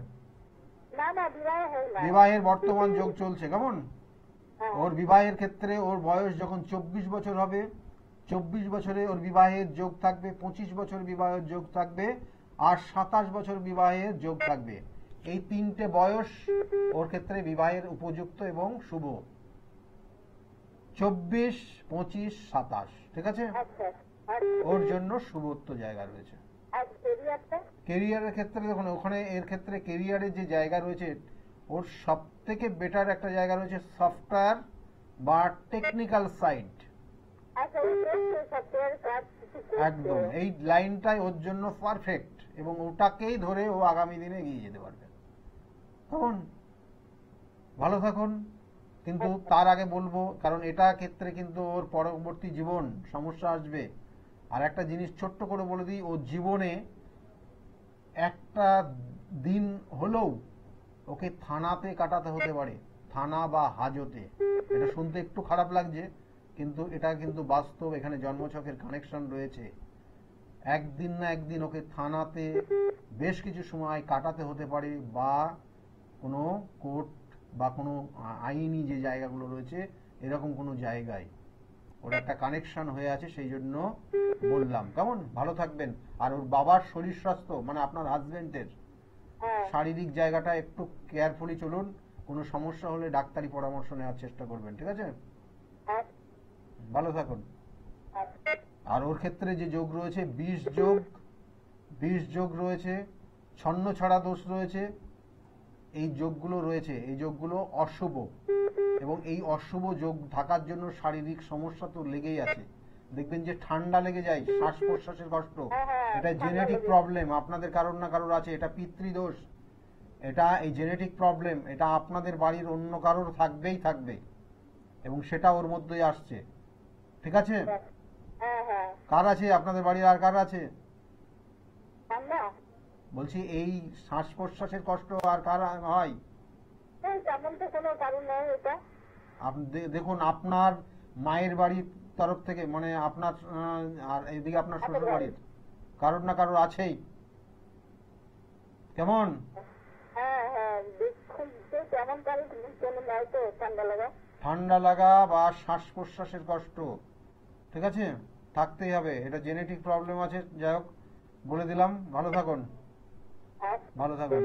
Speaker 3: না না, বিবাহ হয় না।
Speaker 1: বিবাহের বর্তমান যোগ চলছে কেমন?
Speaker 3: হ্যাঁ।
Speaker 1: ওর বিবাহের ক্ষেত্রে ওর বয়স যখন 24 বছর হবে, 24 বছরে ওর বিবাহের যোগ থাকবে, 25 বছর বিবাহের যোগ থাকবে, আর 27 বছর বিবাহের যোগ থাকবে। এই 3টে বয়স ওর ক্ষেত্রে বিবাহের উপযুক্ত এবং শুভ। 24, 25, 27, ঠিক আছে?
Speaker 3: আচ্ছা।
Speaker 1: ওর জন্য শুভত্ব জায়গা রয়েছে।
Speaker 3: আর কেরিয়ারটা?
Speaker 1: কেরিয়ারের ক্ষেত্রে দেখুন ওখানে এর ক্ষেত্রে কেরিয়ারের যে জায়গা রয়েছে ওর সব থেকে বেটার একটা জায়গা রয়েছে সফটওয়্যার বা টেকনিক্যাল সাইড।
Speaker 3: আচ্ছা, ওই সফটওয়্যার কাজ কিছু করছে।
Speaker 1: একদম এই লাইনটাই ওর জন্য পারফেক্ট এবং ওটাকেই ধরে ও আগামী দিনে এগিয়ে যেতে পারবে। তখন ভালো থাকুন, কিন্তু তার আগে বলবো, কারণ এটা ক্ষেত্রে কিন্তু ওর পরবর্তী জীবন সমস্যা আসবে। আর একটা জিনিস ছোট্ট করে বলে দিই, ও জীবনে একটা দিন হলেও ওকে থানাতে কাটাতে হতে পারে, থানা বা হাজতে। এটা শুনতে একটু খারাপ লাগছে, কিন্তু এটা কিন্তু বাস্তব, এখানে জন্মছকের কানেকশন রয়েছে। একদিন না একদিন ওকে থানাতে বেশ কিছু সময় কাটাতে হতে পারে, বা কোনো কোর্ট বা কোনো আইনি যে জায়গাগুলো রয়েছে এরকম কোনো জায়গায় ওর একটা কানেকশন হয়ে আছে, সেই জন্য বললাম। কেমন? ভালো থাকবেন। আর ওর বাবার শরীর স্বাস্থ্য মানে আপনার হাজবেন্ডের
Speaker 3: হ্যাঁ।
Speaker 1: শারীরিক জায়গাটা একটু কেয়ারফুলি চলুন, কোনো সমস্যা হলে ডাক্তারি পরামর্শ নেওয়ার চেষ্টা করবেন, ঠিক আছে?
Speaker 3: হ্যাঁ।
Speaker 1: ভালো থাকুন।
Speaker 3: আচ্ছা।
Speaker 1: আর ওর ক্ষেত্রে যে যোগ রয়েছে 20 যোগ রয়েছে, ছন্ন ছড়া দোষ রয়েছে, এই যোগগুলো রয়েছে, এই যোগগুলো অশুভ, এবং এই অশুভ যোগ থাকার জন্য শারীরিক সমস্যা তো লেগেই আছে। দেখবেন যে ঠান্ডা লেগে যায়, শ্বাস প্রশ্বাসের কষ্ট, এটা জেনেটিক প্রবলেম আপনাদের কারোর না কারোর আছে, এটা পিতৃদোষ, এটা এই জেনেটিক প্রবলেম, এটা আপনাদের বাড়ির অন্য কারোর থাকবেই থাকবে, এবং সেটা ওর মধ্যেই আসছে, ঠিক আছে?
Speaker 3: হ্যাঁ হ্যাঁ।
Speaker 1: কার আছে আপনাদের বাড়ির? আর কার আছে
Speaker 3: ঠান্ডা?
Speaker 1: বলছি এই শ্বাস প্রশ্বাসের কষ্ট আর কার হয়?
Speaker 3: তেমন তো কোনো কারণ নেই এটা।
Speaker 1: দেখুন আপনার মায়ের বাড়ির তরফ থেকে, মানে আপনার আর এদিকে আপনার শ্বশুর বাড়ির কারোর না কারোর আছেই, কেমন?
Speaker 3: হ্যাঁ হ্যাঁ, দেখুন তেমন কারণ কোনো নয় তো, ঠান্ডা লাগা।
Speaker 1: ঠান্ডা লাগা বা শ্বাস প্রশ্বাসের কষ্ট, ঠিক আছে, থাকতেই হবে, এটা জেনেটিক প্রবলেম আছে। যাই হোক, বলে দিলাম। ভালো থাকুন, ভালো থাকুন।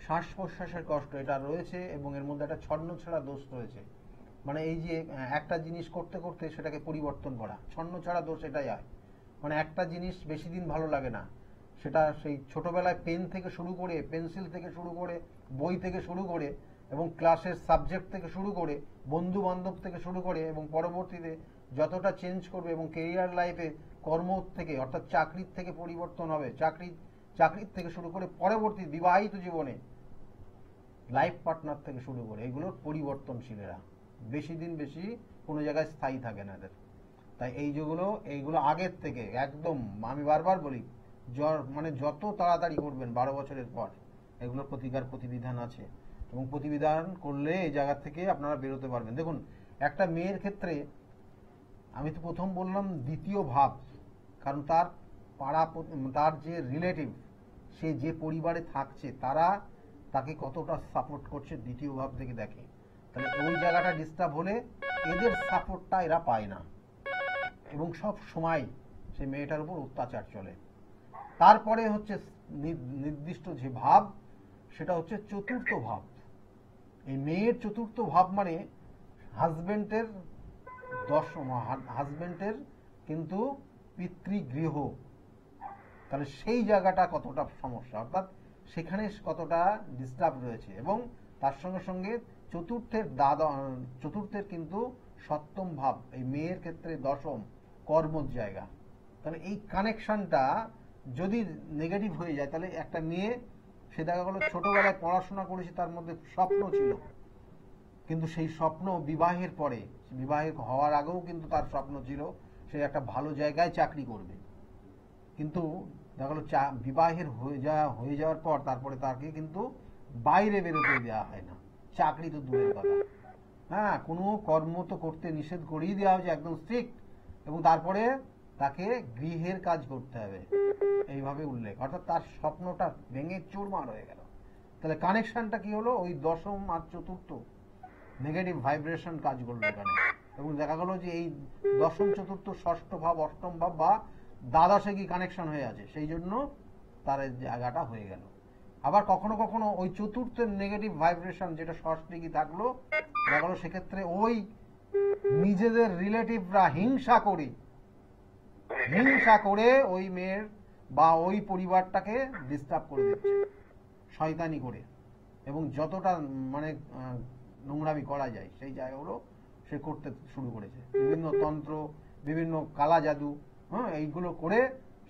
Speaker 1: শ্বাস প্রশ্বাসের কষ্ট এটা রয়েছে, এবং এর মধ্যে একটা ছন্ন ছাড়া দোষ রয়েছে, মানে এই যে একটা জিনিস করতে করতে সেটাকে পরিবর্তন করা, ছন্ন ছাড়া দোষ এটাই হয়। মানে একটা জিনিস বেশি দিন ভালো লাগে না, সেটা সেই ছোটবেলায় পেন থেকে শুরু করে, পেন্সিল থেকে শুরু করে, বই থেকে শুরু করে, এবং ক্লাসের সাবজেক্ট থেকে শুরু করে, বন্ধু বান্ধব থেকে শুরু করে, এবং পরবর্তীতে যতটা চেঞ্জ করবে, এবং কেরিয়ার লাইফে কর্ম থেকে অর্থাৎ চাকরির থেকে পরিবর্তন হবে, চাকরির থেকে শুরু করে পরবর্তী বিবাহিত জীবনে লাইফ পার্টনার থেকে শুরু করে, এগুলোর পরিবর্তনশীল, এরা বেশি দিন বেশি কোনো জায়গায় স্থায়ী থাকে না এদের। তাই এইগুলো আগের থেকে একদম, আমি বারবার বলি, মানে যত তাড়াতাড়ি করবেন 12 বছরের পর, এগুলোর প্রতিবিধান আছে, এবং প্রতিবিধান করলে এই জায়গা থেকে আপনারা বেরোতে পারবেন। দেখুন একটা মেয়ের ক্ষেত্রে আমি তো প্রথম বললাম দ্বিতীয় ভাব, কারণ তার তার যে রিলেটিভ, সে যে পরিবারে থাকছে তারা তাকে কতটা সাপোর্ট করছে দ্বিতীয় ভাব থেকে দেখে। তাহলে ওই জায়গাটা ডিস্টার্ব হলে এদের সাপোর্টটা এরা পায় না, এবং সব সময় সেই মেয়েটার উপর অত্যাচার চলে। তারপরে হচ্ছে নির্দিষ্ট যে ভাব, সেটা হচ্ছে চতুর্থ ভাব। এই মেয়ের চতুর্থ ভাব মানে হাজবেন্ডের হাজবেন্ডের কিন্তু পিতৃগৃহ। তাহলে সেই জায়গাটা কতটা সমস্যা, অর্থাৎ সেখানে কতটা ডিস্টার্ব রয়েছে, এবং তার সঙ্গে সঙ্গে চতুর্থের কিন্তু সপ্তম ভাব, এই মেয়ের ক্ষেত্রে দশম কর্মর জায়গা। তাহলে এই কানেকশনটা যদি নেগেটিভ হয়ে যায়, তাহলে একটা মেয়ে, সে দেখা গেলো ছোটবেলায় পড়াশোনা করেছে, তার মধ্যে স্বপ্ন ছিল, কিন্তু সেই স্বপ্ন বিবাহের পরে, বিবাহের হওয়ার আগেও কিন্তু তার স্বপ্ন ছিল সে একটা ভালো জায়গায় চাকরি করবে। কিন্তু দেখা গেল বিবাহের হয়ে যাওয়ার পর তারপরে তাকে কিন্তু বাইরে বেরোতে দেওয়া হয় না, চাকরি তো দূরের কথা, হ্যাঁ, কোনো কর্ম তো করতে নিষেধ করেই দেওয়া হয়েছে একদম স্ট্রিক্ট, এবং তারপরে তাকে গৃহের কাজ করতে হবে, এইভাবে উল্লেখ। অর্থাৎ তার স্বপ্নটা ভেঙে চুরমার হয়ে গেল। তাহলে কানেকশনটা কি হলো? ওই দশম আর চতুর্থ নেগেটিভ ভাইব্রেশন কাজ করলো এখানে, এবং দেখা গেল যে এই দশম চতুর্থ ষষ্ঠ ভাব অষ্টম ভাব বা দ্বাদশে কি কানেকশন হয়ে আছে, সেই জন্য তার এই জায়গাটা হয়ে গেল। আবার কখনো কখনো ওই চতুর্থের নেগেটিভ ভাইব্রেশন যেটা ষষ্ঠে কি থাকলো, দেখা গেল সেক্ষেত্রে ওই নিজেদের রিলেটিভরা হিংসা করে ওই মেয়ের বা ওই পরিবারটাকে ডিস্টার্ব করে দিচ্ছে শয়তানি করে, এবং যতটা মানে নোংরামি করা যায় সেই জায়গাগুলো সে করতে শুরু করেছে, বিভিন্ন তন্ত্র, বিভিন্ন কালা জাদু, হ্যাঁ, এইগুলো করে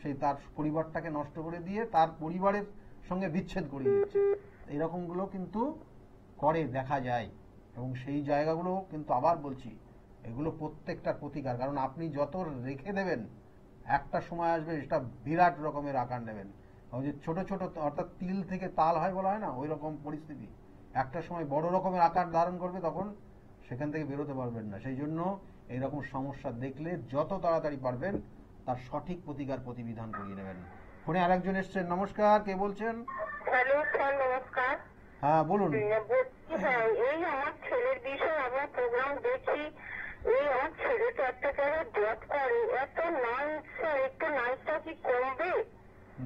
Speaker 1: সেই তার পরিবারটাকে নষ্ট করে দিয়ে তার পরিবারের সঙ্গে বিচ্ছেদ করিয়ে দিচ্ছে। এইরকমগুলো কিন্তু করে দেখা যায়, এবং সেই জায়গাগুলো কিন্তু আবার বলছি এগুলো প্রত্যেকটার প্রতিকার। কারণ আপনি যত রেখে দেবেন একটা সময় আসবে এটা বিরাট রকমের আকার নেবেন। ওই যে ছোট ছোট অর্থাৎ তিল থেকে তাল হয় বলা হয় না, ওই রকম পরিস্থিতি একটা সময় বড় রকমের আকার ধারণ করবে, তখন সেখান থেকে বেরোতে পারবেন না। সেই জন্য এইরকম সমস্যা দেখলে যত তাড়াতাড়ি পারবেন তার সঠিক প্রতিকার প্রতিবিধান করিয়ে নেবেন। ফোনে আরেকজন এসছেন। নমস্কার, কে বলছেন?
Speaker 3: হ্যালো স্যার, নমস্কার।
Speaker 1: হ্যাঁ বলুন।
Speaker 3: হ্যাঁ, এই আমার ছেলের বিষয়ে আমার প্রোগ্রাম দেখি। এই আমার ছেলেটা একটা জায়গায় জব করে, এত নাইট স্যার, একটু নাইটটা কি কমবে?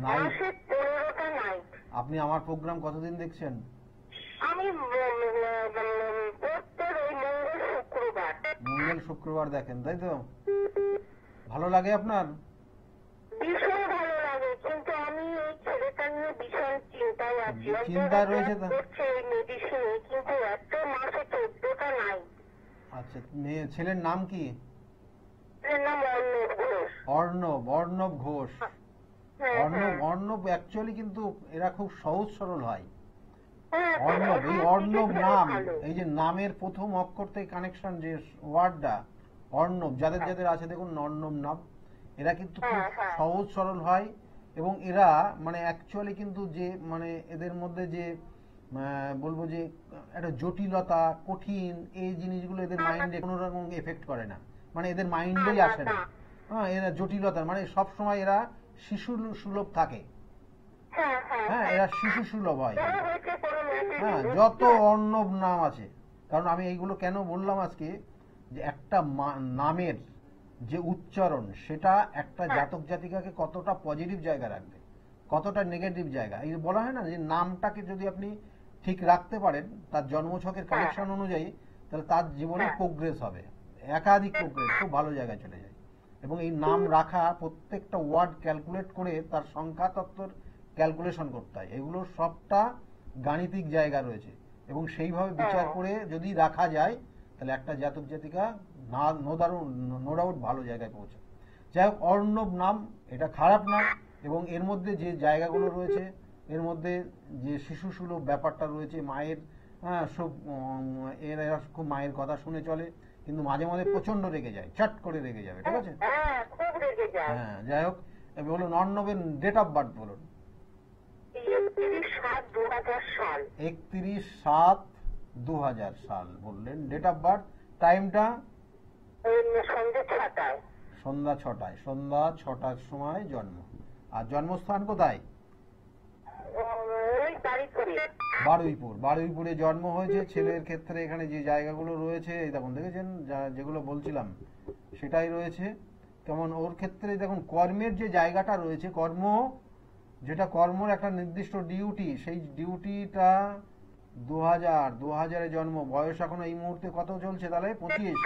Speaker 3: মাসে 15টা নাইট।
Speaker 1: আপনি আমার প্রোগ্রাম কতদিন দেখছেন?
Speaker 3: আমি প্রত্যেক ওই মঙ্গল
Speaker 1: শুক্রবার দেখেন, তাই তো? ভালো লাগে আপনার?
Speaker 3: ভীষণ ভালো লাগে, কিন্তু আমি এই ছেলেটা নিয়ে ভীষণ চিন্তায় আছি।
Speaker 1: চিন্তায় রয়েছে তো?
Speaker 3: এই মেডিসিনে কিন্তু এত মাসে 14টা নাই।
Speaker 1: আচ্ছা, ছেলের নাম কি?
Speaker 3: ছেলের নাম অর্ণব ঘোষ।
Speaker 1: অর্ণব ঘোষ। অর্ণব অ্যাকচুয়ালি কিন্তু এরা খুব সহজ সরল হয়। অর্ণব, এই অর্ণব নাম, এই যে নামের প্রথম অক্ষর থেকে কানেকশন, যে ওয়ার্ডটা অর্ণব যাদের যাদের আছে দেখুন অর্ণব নাম, এরা কিন্তু খুব সহজ সরল হয়। এবং এরা মানে অ্যাকচুয়ালি কিন্তু যে মানে এদের মধ্যে যে বলবো যে একটা জটিলতা, কঠিন, এই জিনিসগুলো এদের মাইন্ডে কোনো রকম এফেক্ট করে না, মানে এদের মাইন্ডেই আসে না। হ্যাঁ, এরা জটিলতা মানে সব সময় এরা শিশু সুলভ থাকে। হ্যাঁ, এরা শিশু সুলভ হয়। হ্যাঁ, যত অর্ণব নাম আছে, কারণ আমি এইগুলো কেন বললাম আজকে, যে একটা নামের যে উচ্চারণ সেটা একটা জাতক জাতিকাকে কতটা পজিটিভ জায়গা রাখবে, কতটা নেগেটিভ জায়গা। এই বলা হয় না যে নামটাকে যদি আপনি ঠিক রাখতে পারেন তার জন্মছকের কালেকশন অনুযায়ী, তাহলে তার জীবনে প্রোগ্রেস হবে, একাধিক প্রোগ্রেস, খুব ভালো জায়গায় চলে যায়। এবং এই নাম রাখা, প্রত্যেকটা ওয়ার্ড ক্যালকুলেট করে তার সংখ্যা তত্ত্বর ক্যালকুলেশন করতে হয়, এগুলো সবটা গাণিতিক জায়গা রয়েছে, এবং সেইভাবে বিচার করে যদি রাখা যায় তাহলে একটা জাতক জাতিকা নো ডাউট ভালো জায়গায় পৌঁছে। যাই হোক, অর্ণব নাম এটা খারাপ না, এবং এর মধ্যে যে জায়গাগুলো রয়েছে, এর মধ্যে যে শিশু সুলভ ব্যাপারটা রয়েছে, মায়ের সব এরা খুব মায়ের কথা শুনে চলে, কিন্তু মাঝে মাঝে প্রচন্ড রেগে যায়, চট করে রেগে যাবে, ঠিক আছে? হ্যাঁ, যাই হোক, বলুন অর্ণবের ডেট অফ বার্থ বলুন। 31/7/2000 সাল বললেন ডেট অফ বার্থ। টাইমটা সন্ধ্যা 6টায়, সন্ধ্যা 6টার সময় জন্ম। আর জন্মস্থান কোথায়? বারুইপুরে জন্ম হয়েছে। ছেলের ক্ষেত্রে এখানে যে জায়গাগুলো রয়েছে, এই দেখুন, দেখেছেন যেগুলো বলছিলাম সেটাই রয়েছে। কেমন ওর ক্ষেত্রে দেখুন কর্মের যে জায়গাটা রয়েছে, কর্মের একটা নির্দিষ্ট ডিউটি, সেই ডিউটিটা 2000-এ জন্ম, বয়স এখন এই মুহূর্তে কত চলছে তাহলে? 25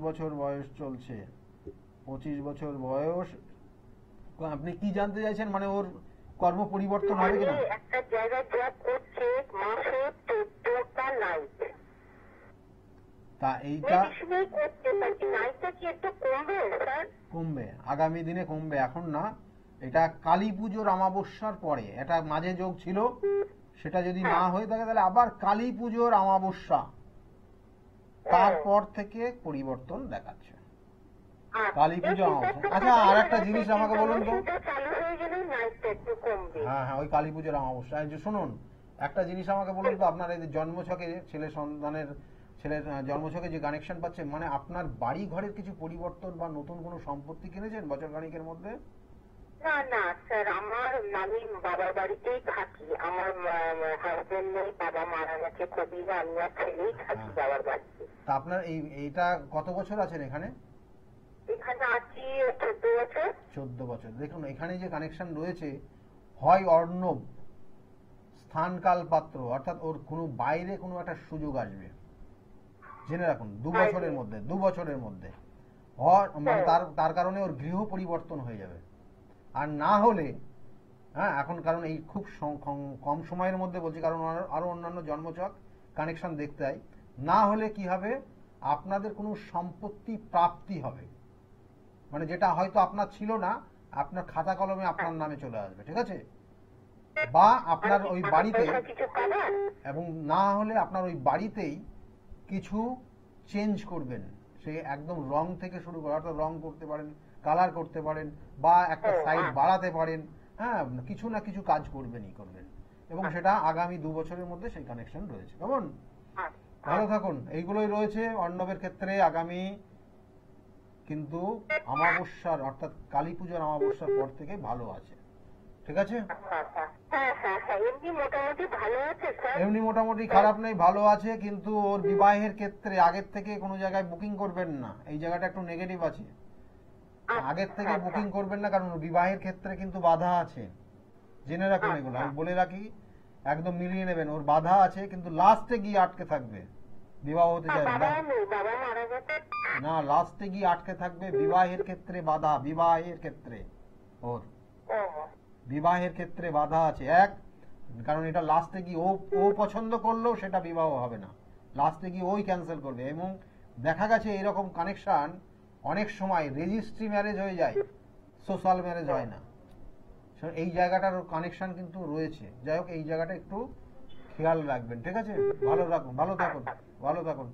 Speaker 1: বছর বয়স চলছে। 25 বছর বয়স। আপনি কি জানতে চাইছেন, মানে ওর কর্ম পরিবর্তন হবে কিনা?
Speaker 3: একটা জায়গায় জব করছে, মাসে 14টা নাইট।
Speaker 1: তা এইটা
Speaker 3: কমবে,
Speaker 1: আগামী দিনে কমবে, এখন না। এটা কালী পুজোর অমাবস্যার পরে, এটা মাঝে যোগ ছিল, সেটা যদি না হয়ে থাকে তাহলে আবার কালী পুজোর অমাবস্যা, তারপর থেকে পরিবর্তন দেখাচ্ছে। কালী পুজো অমাবস্যা। আচ্ছা, আর একটা জিনিস আমাকে বলুন তো। হ্যাঁ হ্যাঁ, ওই কালী পুজোর অমাবস্যা। শুনুন, একটা জিনিস আমাকে বলুন তো, আপনার এই যে জন্মছকে ছেলের জন্মছকে যে কানেকশন পাচ্ছে, মানে আপনার বাড়ি ঘরের কিছু পরিবর্তন বা নতুন কোনো সম্পত্তি কিনেছেন বছর খানিকের মধ্যে?
Speaker 3: না না স্যার, আমি বাবার বাড়িতেই থাকি। আমার হাজবেন্ড নেই, বাবা মারা গেছে খুবই, আমি আর ছেলেই থাকি বাবার বাড়িতে।
Speaker 1: তা আপনার এইটা কত বছর আছেন এখানে?
Speaker 3: এখানে আছি 14 বছর।
Speaker 1: 14 বছর। দেখুন, এখানে যে কানেকশন রয়েছে, হয় অর্ণব, স্থানকাল পাত্র, অর্থাৎ ওর কোনো বাইরে কোনো একটা সুযোগ আসবে, জেনে রাখুন, 2 বছরের মধ্যে মানে তার কারণে ওর গৃহ পরিবর্তন হয়ে যাবে। আর না হলে, হ্যাঁ, এখন কারণ এই খুব কম সময়ের মধ্যে বলছি, কারণ আরো অন্যান্য জন্মছক কানেকশন দেখতে হয়। না হলে কি হবে, আপনাদের কোনো সম্পত্তি প্রাপ্তি হবে, মানে যেটা হয়তো আপনার ছিল না, আপনার খাতা কলমে আপনার নামে চলে আসবে, ঠিক আছে? বা আপনার ওই বাড়িতে, এবং না হলে আপনার ওই বাড়িতেই কিছু চেঞ্জ করবেন, সে একদম রং থেকে শুরু করে, অর্থাৎ রং করতে পারেন, কালার করতে পারেন, বা একটা সাইড বাড়াতে পারেন, হ্যাঁ, কিছু না কিছু কাজ করবেন, এবং সেটা আগামী 2 বছরের মধ্যে সেই কানেকশন রয়েছে। কেমন? ভালো থাকুন। এইগুলোই রয়েছে অর্ণবের ক্ষেত্রে। আগামী কিন্তু অমাবস্যার, অর্থাৎ কালী পুজোর অমাবস্যার পর থেকে ভালো আছে, ঠিক আছে? এমনি মোটামুটি খারাপ নেই, ভালো আছে। কিন্তু ওর বিবাহের ক্ষেত্রে আগের থেকে কোনো জায়গায় বুকিং করবেন না, এই জায়গাটা একটু নেগেটিভ আছে। আগের থেকে বুকিং করবেন না, কারণ বিবাহের ক্ষেত্রে কিন্তু বাধা আছে, জেনে রাখুন। এগুলো আমি বলে রাখি, একদম মিলিয়ে নেবেন। ওর বাধা আছে, কিন্তু লাস্টে গিয়ে আটকে থাকবে, বিবাহ হতে চাইবে না, লাস্টে গিয়ে আটকে থাকবে। বিবাহের ক্ষেত্রে বাধা, বিবাহের ক্ষেত্রে ওর বিবাহের ক্ষেত্রে বাধা আছে। কারণ এটা লাস্টে গিয়ে ও পছন্দ করলেও সেটা বিবাহ হবে না, লাস্টে গিয়ে ওই ক্যান্সেল করবে। এবং দেখা গেছে এরকম কানেকশন অনেক সময় রেজিস্ট্রি ম্যারেজ হয়ে যায়, সোশ্যাল ম্যারেজ হয় না। এই জায়গাটার কানেকশন কিন্তু রয়েছে। যাই হোক, এই জায়গাটা একটু খেয়াল রাখবেন, ঠিক আছে? ভালো থাকুন, ভালো থাকুন, ভালো থাকুন,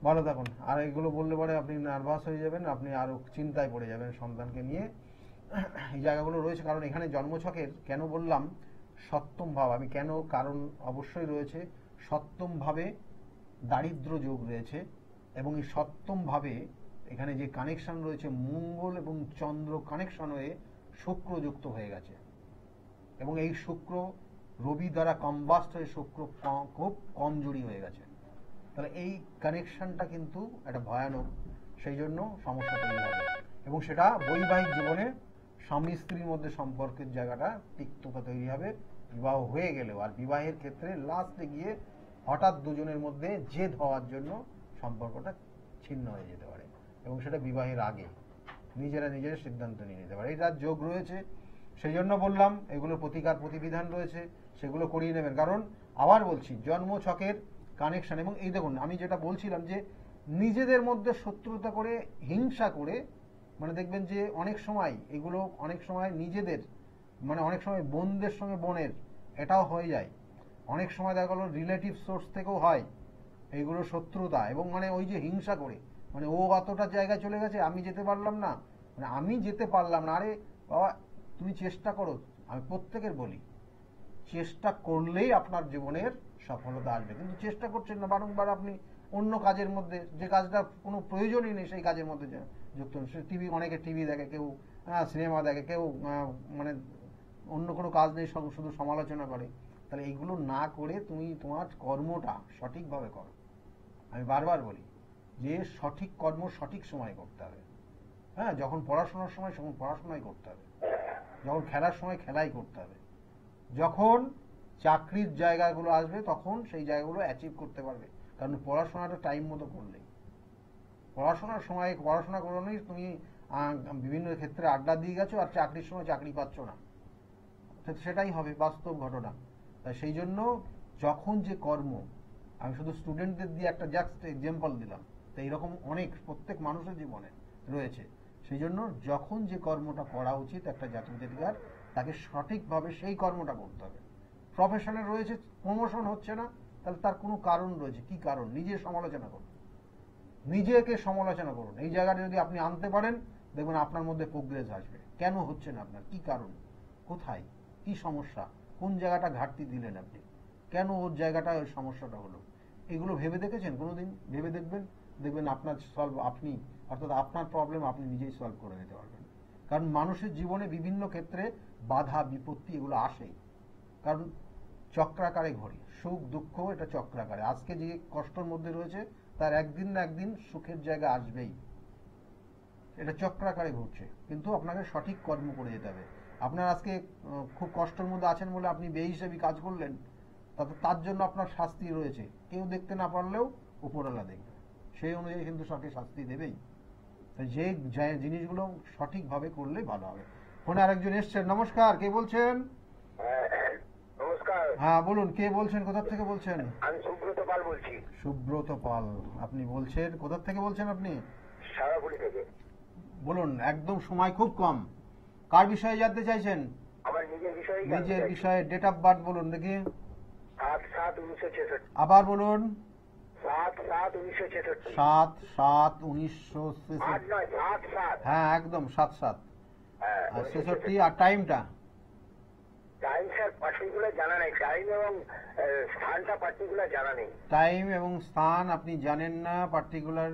Speaker 1: ভালো থাকুন। আর এগুলো বললে পরে আপনি নার্ভাস হয়ে যাবেন, আপনি আরো চিন্তায় পড়ে যাবেন সন্তানকে নিয়ে। এই জায়গাগুলো রয়েছে, কারণ এখানে জন্মছকের, কেন বললাম সপ্তম ভাব, আমি কেন, কারণ অবশ্যই রয়েছে সপ্তম ভাবে দারিদ্র যোগ রয়েছে, এবং এই সপ্তম ভাবে এখানে যে কানেকশন রয়েছে, মঙ্গল এবং চন্দ্র কানেকশন হয়ে শুক্র যুক্ত হয়ে গেছে, এবং এই শুক্র রবি দ্বারা কম্বাস্ট হয়ে শুক্র খুব কমজোরি হয়ে গেছে। তাহলে এই কানেকশনটা কিন্তু একটা ভয়ানক, সেই জন্য সমস্যা তৈরি হবে, এবং সেটা বৈবাহিক জীবনে স্বামী স্ত্রীর মধ্যে সম্পর্কের জায়গাটা তিক্ততা তৈরি হবে বিবাহ হয়ে গেলেও। আর বিবাহের ক্ষেত্রে লাস্টে গিয়ে হঠাৎ দুজনের মধ্যে জেদ হওয়ার জন্য সম্পর্কটা ছিন্ন হয়ে যেতে পারে, এবং সেটা বিবাহের আগে নিজেরা সিদ্ধান্ত নিয়ে নিতে পারে। এটা যোগ রয়েছে, সেই জন্য বললাম এগুলোর প্রতিকার প্রতিবিধান রয়েছে, সেগুলো করিয়ে নেবেন। কারণ আবার বলছি, জন্ম ছকের কানেকশন, এবং এই দেখুন আমি যেটা বলছিলাম যে নিজেদের মধ্যে শত্রুতা করে, হিংসা করে, মানে দেখবেন যে অনেক সময় এগুলো, অনেক সময় নিজেদের, মানে অনেক সময় বোনদের সঙ্গে বোনের এটাও হয়ে যায়, অনেক সময় দেখা গেল রিলেটিভ সোর্স থেকেও হয় এইগুলো শত্রুতা, এবং মানে ওই যে হিংসা করে, মানে ও অতটা জায়গায় চলে গেছে, আমি যেতে পারলাম না, মানে আমি যেতে পারলাম না। আরে বাবা, তুমি চেষ্টা করো, আমি প্রত্যেকের বলি, চেষ্টা করলেই আপনার জীবনের সফলতা আসবে। কিন্তু চেষ্টা করছেন না, বারংবার আপনি অন্য কাজের মধ্যে, যে কাজটা কোনো প্রয়োজনই নেই সেই কাজের মধ্যে যুক্ত। টিভি, অনেকে টিভি দেখে, কেউ সিনেমা দেখে, কেউ মানে অন্য কোনো কাজ নেই, শুধু সমালোচনা করে। তাহলে এইগুলো না করে তুমি তোমার কর্মটা সঠিকভাবে করো। আমি বারবার বলি যে সঠিক কর্ম সঠিক সময় করতে হবে। হ্যাঁ, যখন পড়াশোনার সময় তখন পড়াশোনাই করতে হবে, যখন খেলার সময় খেলাই করতে হবে, যখন চাকরির জায়গাগুলো আসবে তখন সেই জায়গাগুলো অ্যাচিভ করতে পারবে। কারণ পড়াশোনাটা টাইম মতো করলেই, পড়াশোনার সময় পড়াশোনা করলেই তুমি বিভিন্ন ক্ষেত্রে আড্ডা দিয়ে গেছো, আর চাকরির সময় চাকরি পাচ্ছ না, সেটাই হবে বাস্তব ঘটনা। তাই সেই জন্য যখন যে কর্ম, আমি শুধু স্টুডেন্টদের দিয়ে একটা জাস্ট এক্সাম্পল দিলাম, তো এইরকম অনেক প্রত্যেক মানুষের জীবনে রয়েছে। সেই জন্য যখন যে কর্মটা করা উচিত একটা জাতক জাতিকার, তাকে সঠিকভাবে সেই কর্মটা করতে হবে। প্রফেশনে রয়েছে, প্রমোশন হচ্ছে না, তাহলে তার কোনো কারণ রয়েছে। কি কারণ? নিজের সমালোচনা করুন, নিজেকে সমালোচনা করুন। এই জায়গাটা যদি আপনি আনতে পারেন, দেখবেন আপনার মধ্যে প্রোগ্রেস আসবে। কেন হচ্ছে না আপনার, কি কারণ, কোথায় কি সমস্যা, কোন জায়গাটা ঘাটতি দিলেন আপনি, কেন ওর জায়গাটা ওই সমস্যাটা হলো, এগুলো ভেবে দেখেছেন কোনোদিন? ভেবে দেখবেন, দেখবেন আপনার সলভ আপনি, অর্থাৎ আপনার প্রবলেম আপনি নিজেই সলভ করে নিতে পারবেন। কারণ মানুষের জীবনে বিভিন্ন ক্ষেত্রে বাধা বিপত্তি এগুলো আসেই, কারণ চক্রাকারে ঘড়ি, সুখ দুঃখ এটা চক্রাকারে। আজকে যে কষ্টের মধ্যে রয়েছে তার একদিন না একদিন সুখের জায়গা আসবেই, এটা চক্রাকারে ঘুরছে। কিন্তু আপনাকে সঠিক কর্ম করে যেতে হবে। আপনার আজকে খুব কষ্টের মধ্যে আছেন বলে আপনি বেহিসাবি কাজ করলেন, তার জন্য আপনার শাস্তি রয়েছে। কেউ দেখতে না পারলেও উপরওয়ালা দেখবে, সেই অনুযায়ী কিন্তু সঠিক শাস্তি দেবেই। যে জিনিসগুলো সঠিকভাবে করলে ভালো হবে। ফোনে আরেকজন এসছেন। নমস্কার, কে বলছেন?
Speaker 4: নমস্কার।
Speaker 1: হ্যাঁ বলুন, কে বলছেন, কোথা থেকে বলছেন?
Speaker 4: আমি সুব্রত পাল বলছি।
Speaker 1: সুব্রত পাল, আপনি বলছেন কোথা থেকে বলছেন আপনি?
Speaker 4: সারাপুরি থেকে।
Speaker 1: বলুন, একদম সময় খুব কম। কার বিষয়ে জানতে চাইছেন?
Speaker 4: আমার নিজের বিষয়ে।
Speaker 1: নিজের বিষয়ে। ডেট অফ বার্থ বলুন দেখি।
Speaker 4: 7/7/1966।
Speaker 1: আবার বলুন।
Speaker 4: 7/7/1966।
Speaker 1: 7/7/1966।
Speaker 4: 8 নয় 7/7।
Speaker 1: হ্যাঁ একদম 7/7
Speaker 4: হ্যাঁ,
Speaker 1: আর 66। আর টাইমটা?
Speaker 4: টাইম স্যার পার্টিকুলার জানা নেই, টাইম এবং স্থানটা পার্টিকুলার জানা নেই।
Speaker 1: টাইম এবং স্থান আপনি জানেন না পার্টিকুলার।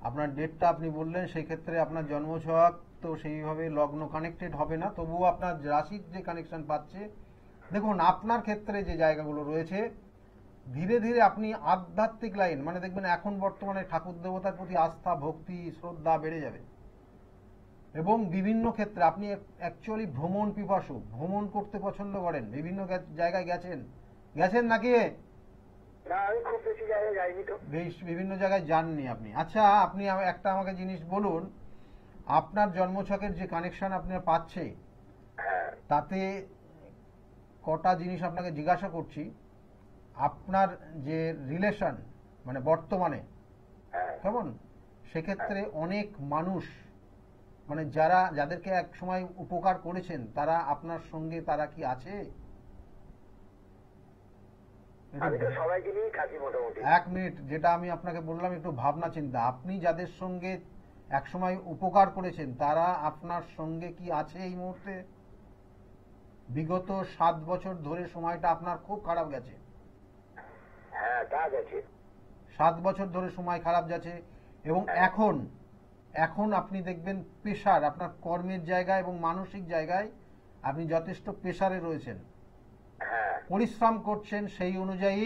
Speaker 1: আপনার ডেটটা আপনি বললেন, সেই ক্ষেত্রে আপনার জন্মছক তো সেইভাবে লগ্ন কানেক্টেড হবে না, তবুও আপনার রাশির যে কানেকশন পাচ্ছে। দেখুন আপনার ক্ষেত্রে যে জায়গাগুলো রয়েছে, ধীরে ধীরে আপনি আধ্যাত্মিক লাইন, মানে দেখবেন এখন বর্তমানে ঠাকুর দেবতার প্রতি আস্থা ভক্তি শ্রদ্ধা বেড়ে যাবে। এবং বিভিন্ন ক্ষেত্রে আপনি অ্যাকচুয়ালি ভ্রমণ পিপাসু, ভ্রমণ করতে পছন্দ করেন, বিভিন্ন জায়গায় গেছেন নাকি?
Speaker 4: না, আমি খুব বেশি জায়গায় যাইনি তো।
Speaker 1: বিভিন্ন জায়গায় যাননি আপনি। আচ্ছা, আপনি একটা আমাকে জিনিস বলুন, আপনার জন্মছকের যে কানেকশন আপনার পাচ্ছে,
Speaker 4: হ্যাঁ,
Speaker 1: তাতে কটা জিনিস আপনাকে জিজ্ঞাসা করছি। আপনার যে রিলেশন, মানে বর্তমানে
Speaker 4: হ্যাঁ।
Speaker 1: কেমন, সেক্ষেত্রে অনেক মানুষ, মানে যাদেরকে এক সময় উপকার করেছেন, তারা আপনার সঙ্গে তারা কি আছে?
Speaker 4: আমি তো সবাইকে নিয়েই থাকি মোটামুটি।
Speaker 1: 1 মিনিট, যেটা আমি আপনাকে বললাম একটু ভাবনা চিন্তা। আপনি যাদের সঙ্গে একসময় উপকার করেছেন, তারা আপনার সঙ্গে কি আছে এই মুহূর্তে? বিগত 7 বছর ধরে সময়টা আপনার খুব খারাপ গেছে।
Speaker 4: হ্যাঁ, তা গেছে।
Speaker 1: 7 বছর ধরে সময় খারাপ যাচ্ছে। এবং এখন আপনি দেখবেন প্রেশার, আপনার কর্মের জায়গায় এবং মানসিক জায়গায় আপনি যথেষ্ট প্রেশারে রয়েছেন।
Speaker 4: হ্যাঁ।
Speaker 1: পরিশ্রম করছেন, সেই অনুযায়ী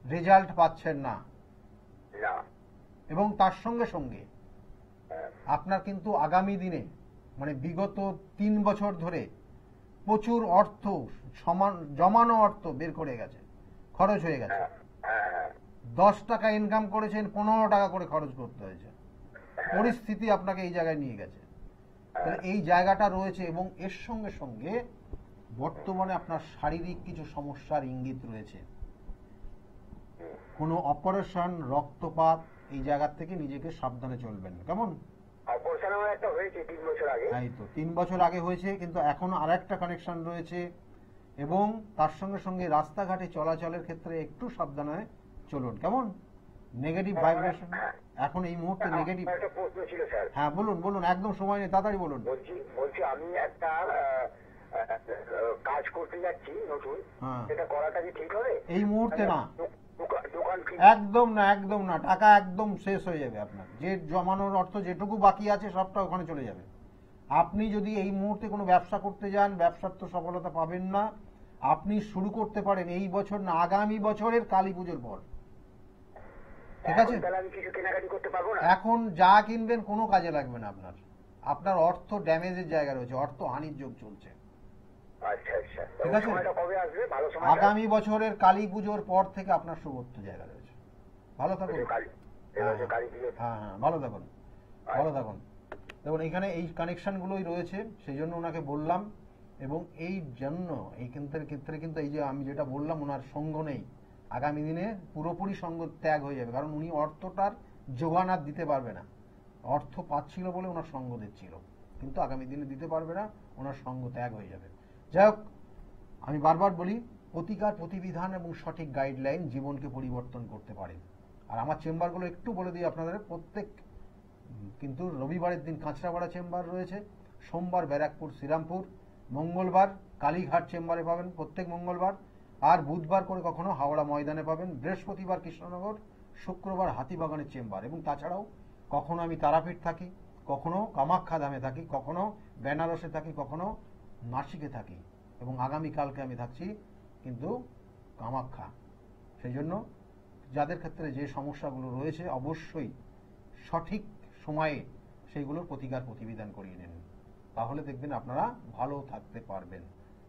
Speaker 1: রেজাল্ট পাচ্ছেন না।
Speaker 4: না।
Speaker 1: এবং তার সঙ্গে সঙ্গে
Speaker 4: হ্যাঁ।
Speaker 1: আপনার কিন্তু আগামী দিনে, মানে বিগত 3 বছর ধরে প্রচুর অর্থ, জমানো অর্থ বের করে গেছে, খরচ হয়ে গেছে।
Speaker 4: হ্যাঁ, হ্যাঁ।
Speaker 1: 10 টাকা ইনকাম করেছেন, 15 টাকা করে খরচ করতে হয়েছে। পরিস্থিতি আপনাকে এই জায়গায় নিয়ে গেছে। তাহলে এই জায়গাটা রয়েছে। এবং এর সঙ্গে সঙ্গে বর্তমানে আপনার শারীরিক কিছু সমস্যার ইঙ্গিত রয়েছে। কোনো অপারেশন, রক্তপাত, এই জায়গা থেকে নিজেকে সাবধানে চলবেন, কেমন?
Speaker 4: অপারেশন আমার একটা হয়েছে 3 বছর আগে।
Speaker 1: তাই তো 3 বছর আগে হয়েছে, কিন্তু এখনো আরেকটা কানেকশন রয়েছে। এবং তার সঙ্গে সঙ্গে রাস্তাঘাটে চলাচলের ক্ষেত্রে একটু সাবধানে চলুন, কেমন? নেগেটিভ ভাইব্রেশন এখন এই মুহূর্তে নেগেটিভ।
Speaker 4: একটা প্রশ্ন ছিল স্যার।
Speaker 1: হ্যাঁ বলুন বলুন, একদম সময় নেই, তাড়াতাড়ি বলুন।
Speaker 4: বলছি আমি একটা কাজ করতে যাচ্ছি নতুন,
Speaker 1: হ্যাঁ।
Speaker 4: এটা করাটা কি ঠিক হবে?
Speaker 1: এই মুহূর্তে না,
Speaker 4: দোকান
Speaker 1: একদম না, একদম না। টাকা একদম শেষ হয়ে যাবে আপনার। যে জমানোর অর্থ যেটুকু বাকি আছে সবটা ওখানে চলে যাবে। আপনি যদি এই মুহূর্তে কোনো ব্যবসা করতে যান, ব্যবসার তো সফলতা পাবেন না। আপনি শুরু করতে পারেন এই বছর না, আগামী বছরের কালী পুজোর পর, ঠিক আছে?
Speaker 4: আমি কিছু কেনাকাটি করতে পারবো না?
Speaker 1: এখন যা কিনবেন কোনো কাজে লাগবে না আপনার। আপনার অর্থ ড্যামেজের জায়গা রয়েছে, অর্থ হানির যোগ চলছে।
Speaker 4: আচ্ছা আচ্ছা,
Speaker 1: ঠিক আছে?
Speaker 4: সময়টা কবে আসবে ভালো সময়?
Speaker 1: আগামী বছরের কালী পুজোর পর থেকে আপনার সুবর্ত জায়গা রয়েছে। ভালো থাকুন। হ্যাঁ হ্যাঁ, ভালো থাকুন, ভালো থাকুন। দেখুন এখানে এই কানেকশনগুলোই রয়েছে, সেই জন্য ওনাকে বললাম। এবং এই জন্য এই ক্ষেত্রে কিন্তু এই যে আমি যেটা বললাম, ওনার সঙ্গ নেই। আগামী দিনে পুরোপুরি সঙ্গ ত্যাগ হয়ে যাবে, কারণ উনি অর্থটার যোগান আর দিতে পারবে না। অর্থ পাচ্ছিল বলে ওনার সঙ্গ দিচ্ছিল, কিন্তু আগামী দিনে দিতে পারবে না, ওনার সঙ্গ ত্যাগ হয়ে যাবে। যাই হোক, আমি বারবার বলি, প্রতিকার প্রতিবিধান এবং সঠিক গাইডলাইন জীবনকে পরিবর্তন করতে পারে। আর আমার চেম্বারগুলো একটু বলে দিই আপনাদের, প্রত্যেক কিন্তু রবিবারের দিন কাঁচরাপাড়া চেম্বার রয়েছে, সোমবার ব্যারাকপুর শ্রীরামপুর, মঙ্গলবার কালীঘাট চেম্বারে পাবেন প্রত্যেক মঙ্গলবার, আর বুধবার করে কখনো হাওড়া ময়দানে পাবেন, বৃহস্পতিবার কৃষ্ণনগর, শুক্রবার হাতিবাগানের চেম্বার। এবং তাছাড়াও কখনো আমি তারাপীঠ থাকি, কখনো কামাখ্যা ধামে থাকি, কখনো বেনারসে থাকি, কখনো নাসিকে থাকি, এবং আগামীকালকে আমি থাকছি কিন্তু কামাখ্যা। সেই জন্য যাদের ক্ষেত্রে যে সমস্যাগুলো রয়েছে অবশ্যই সঠিক সময়ে সেইগুলোর প্রতিকার প্রতিবিধান করিয়ে নিন, তাহলে দেখবেন আপনারা ভালো থাকতে পারবেন।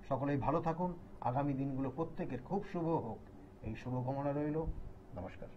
Speaker 1: সকলেই ভালো থাকুন, আগামী দিনগুলো প্রত্যেকের খুব শুভ হোক, এই শুভকামনা রইল। নমস্কার।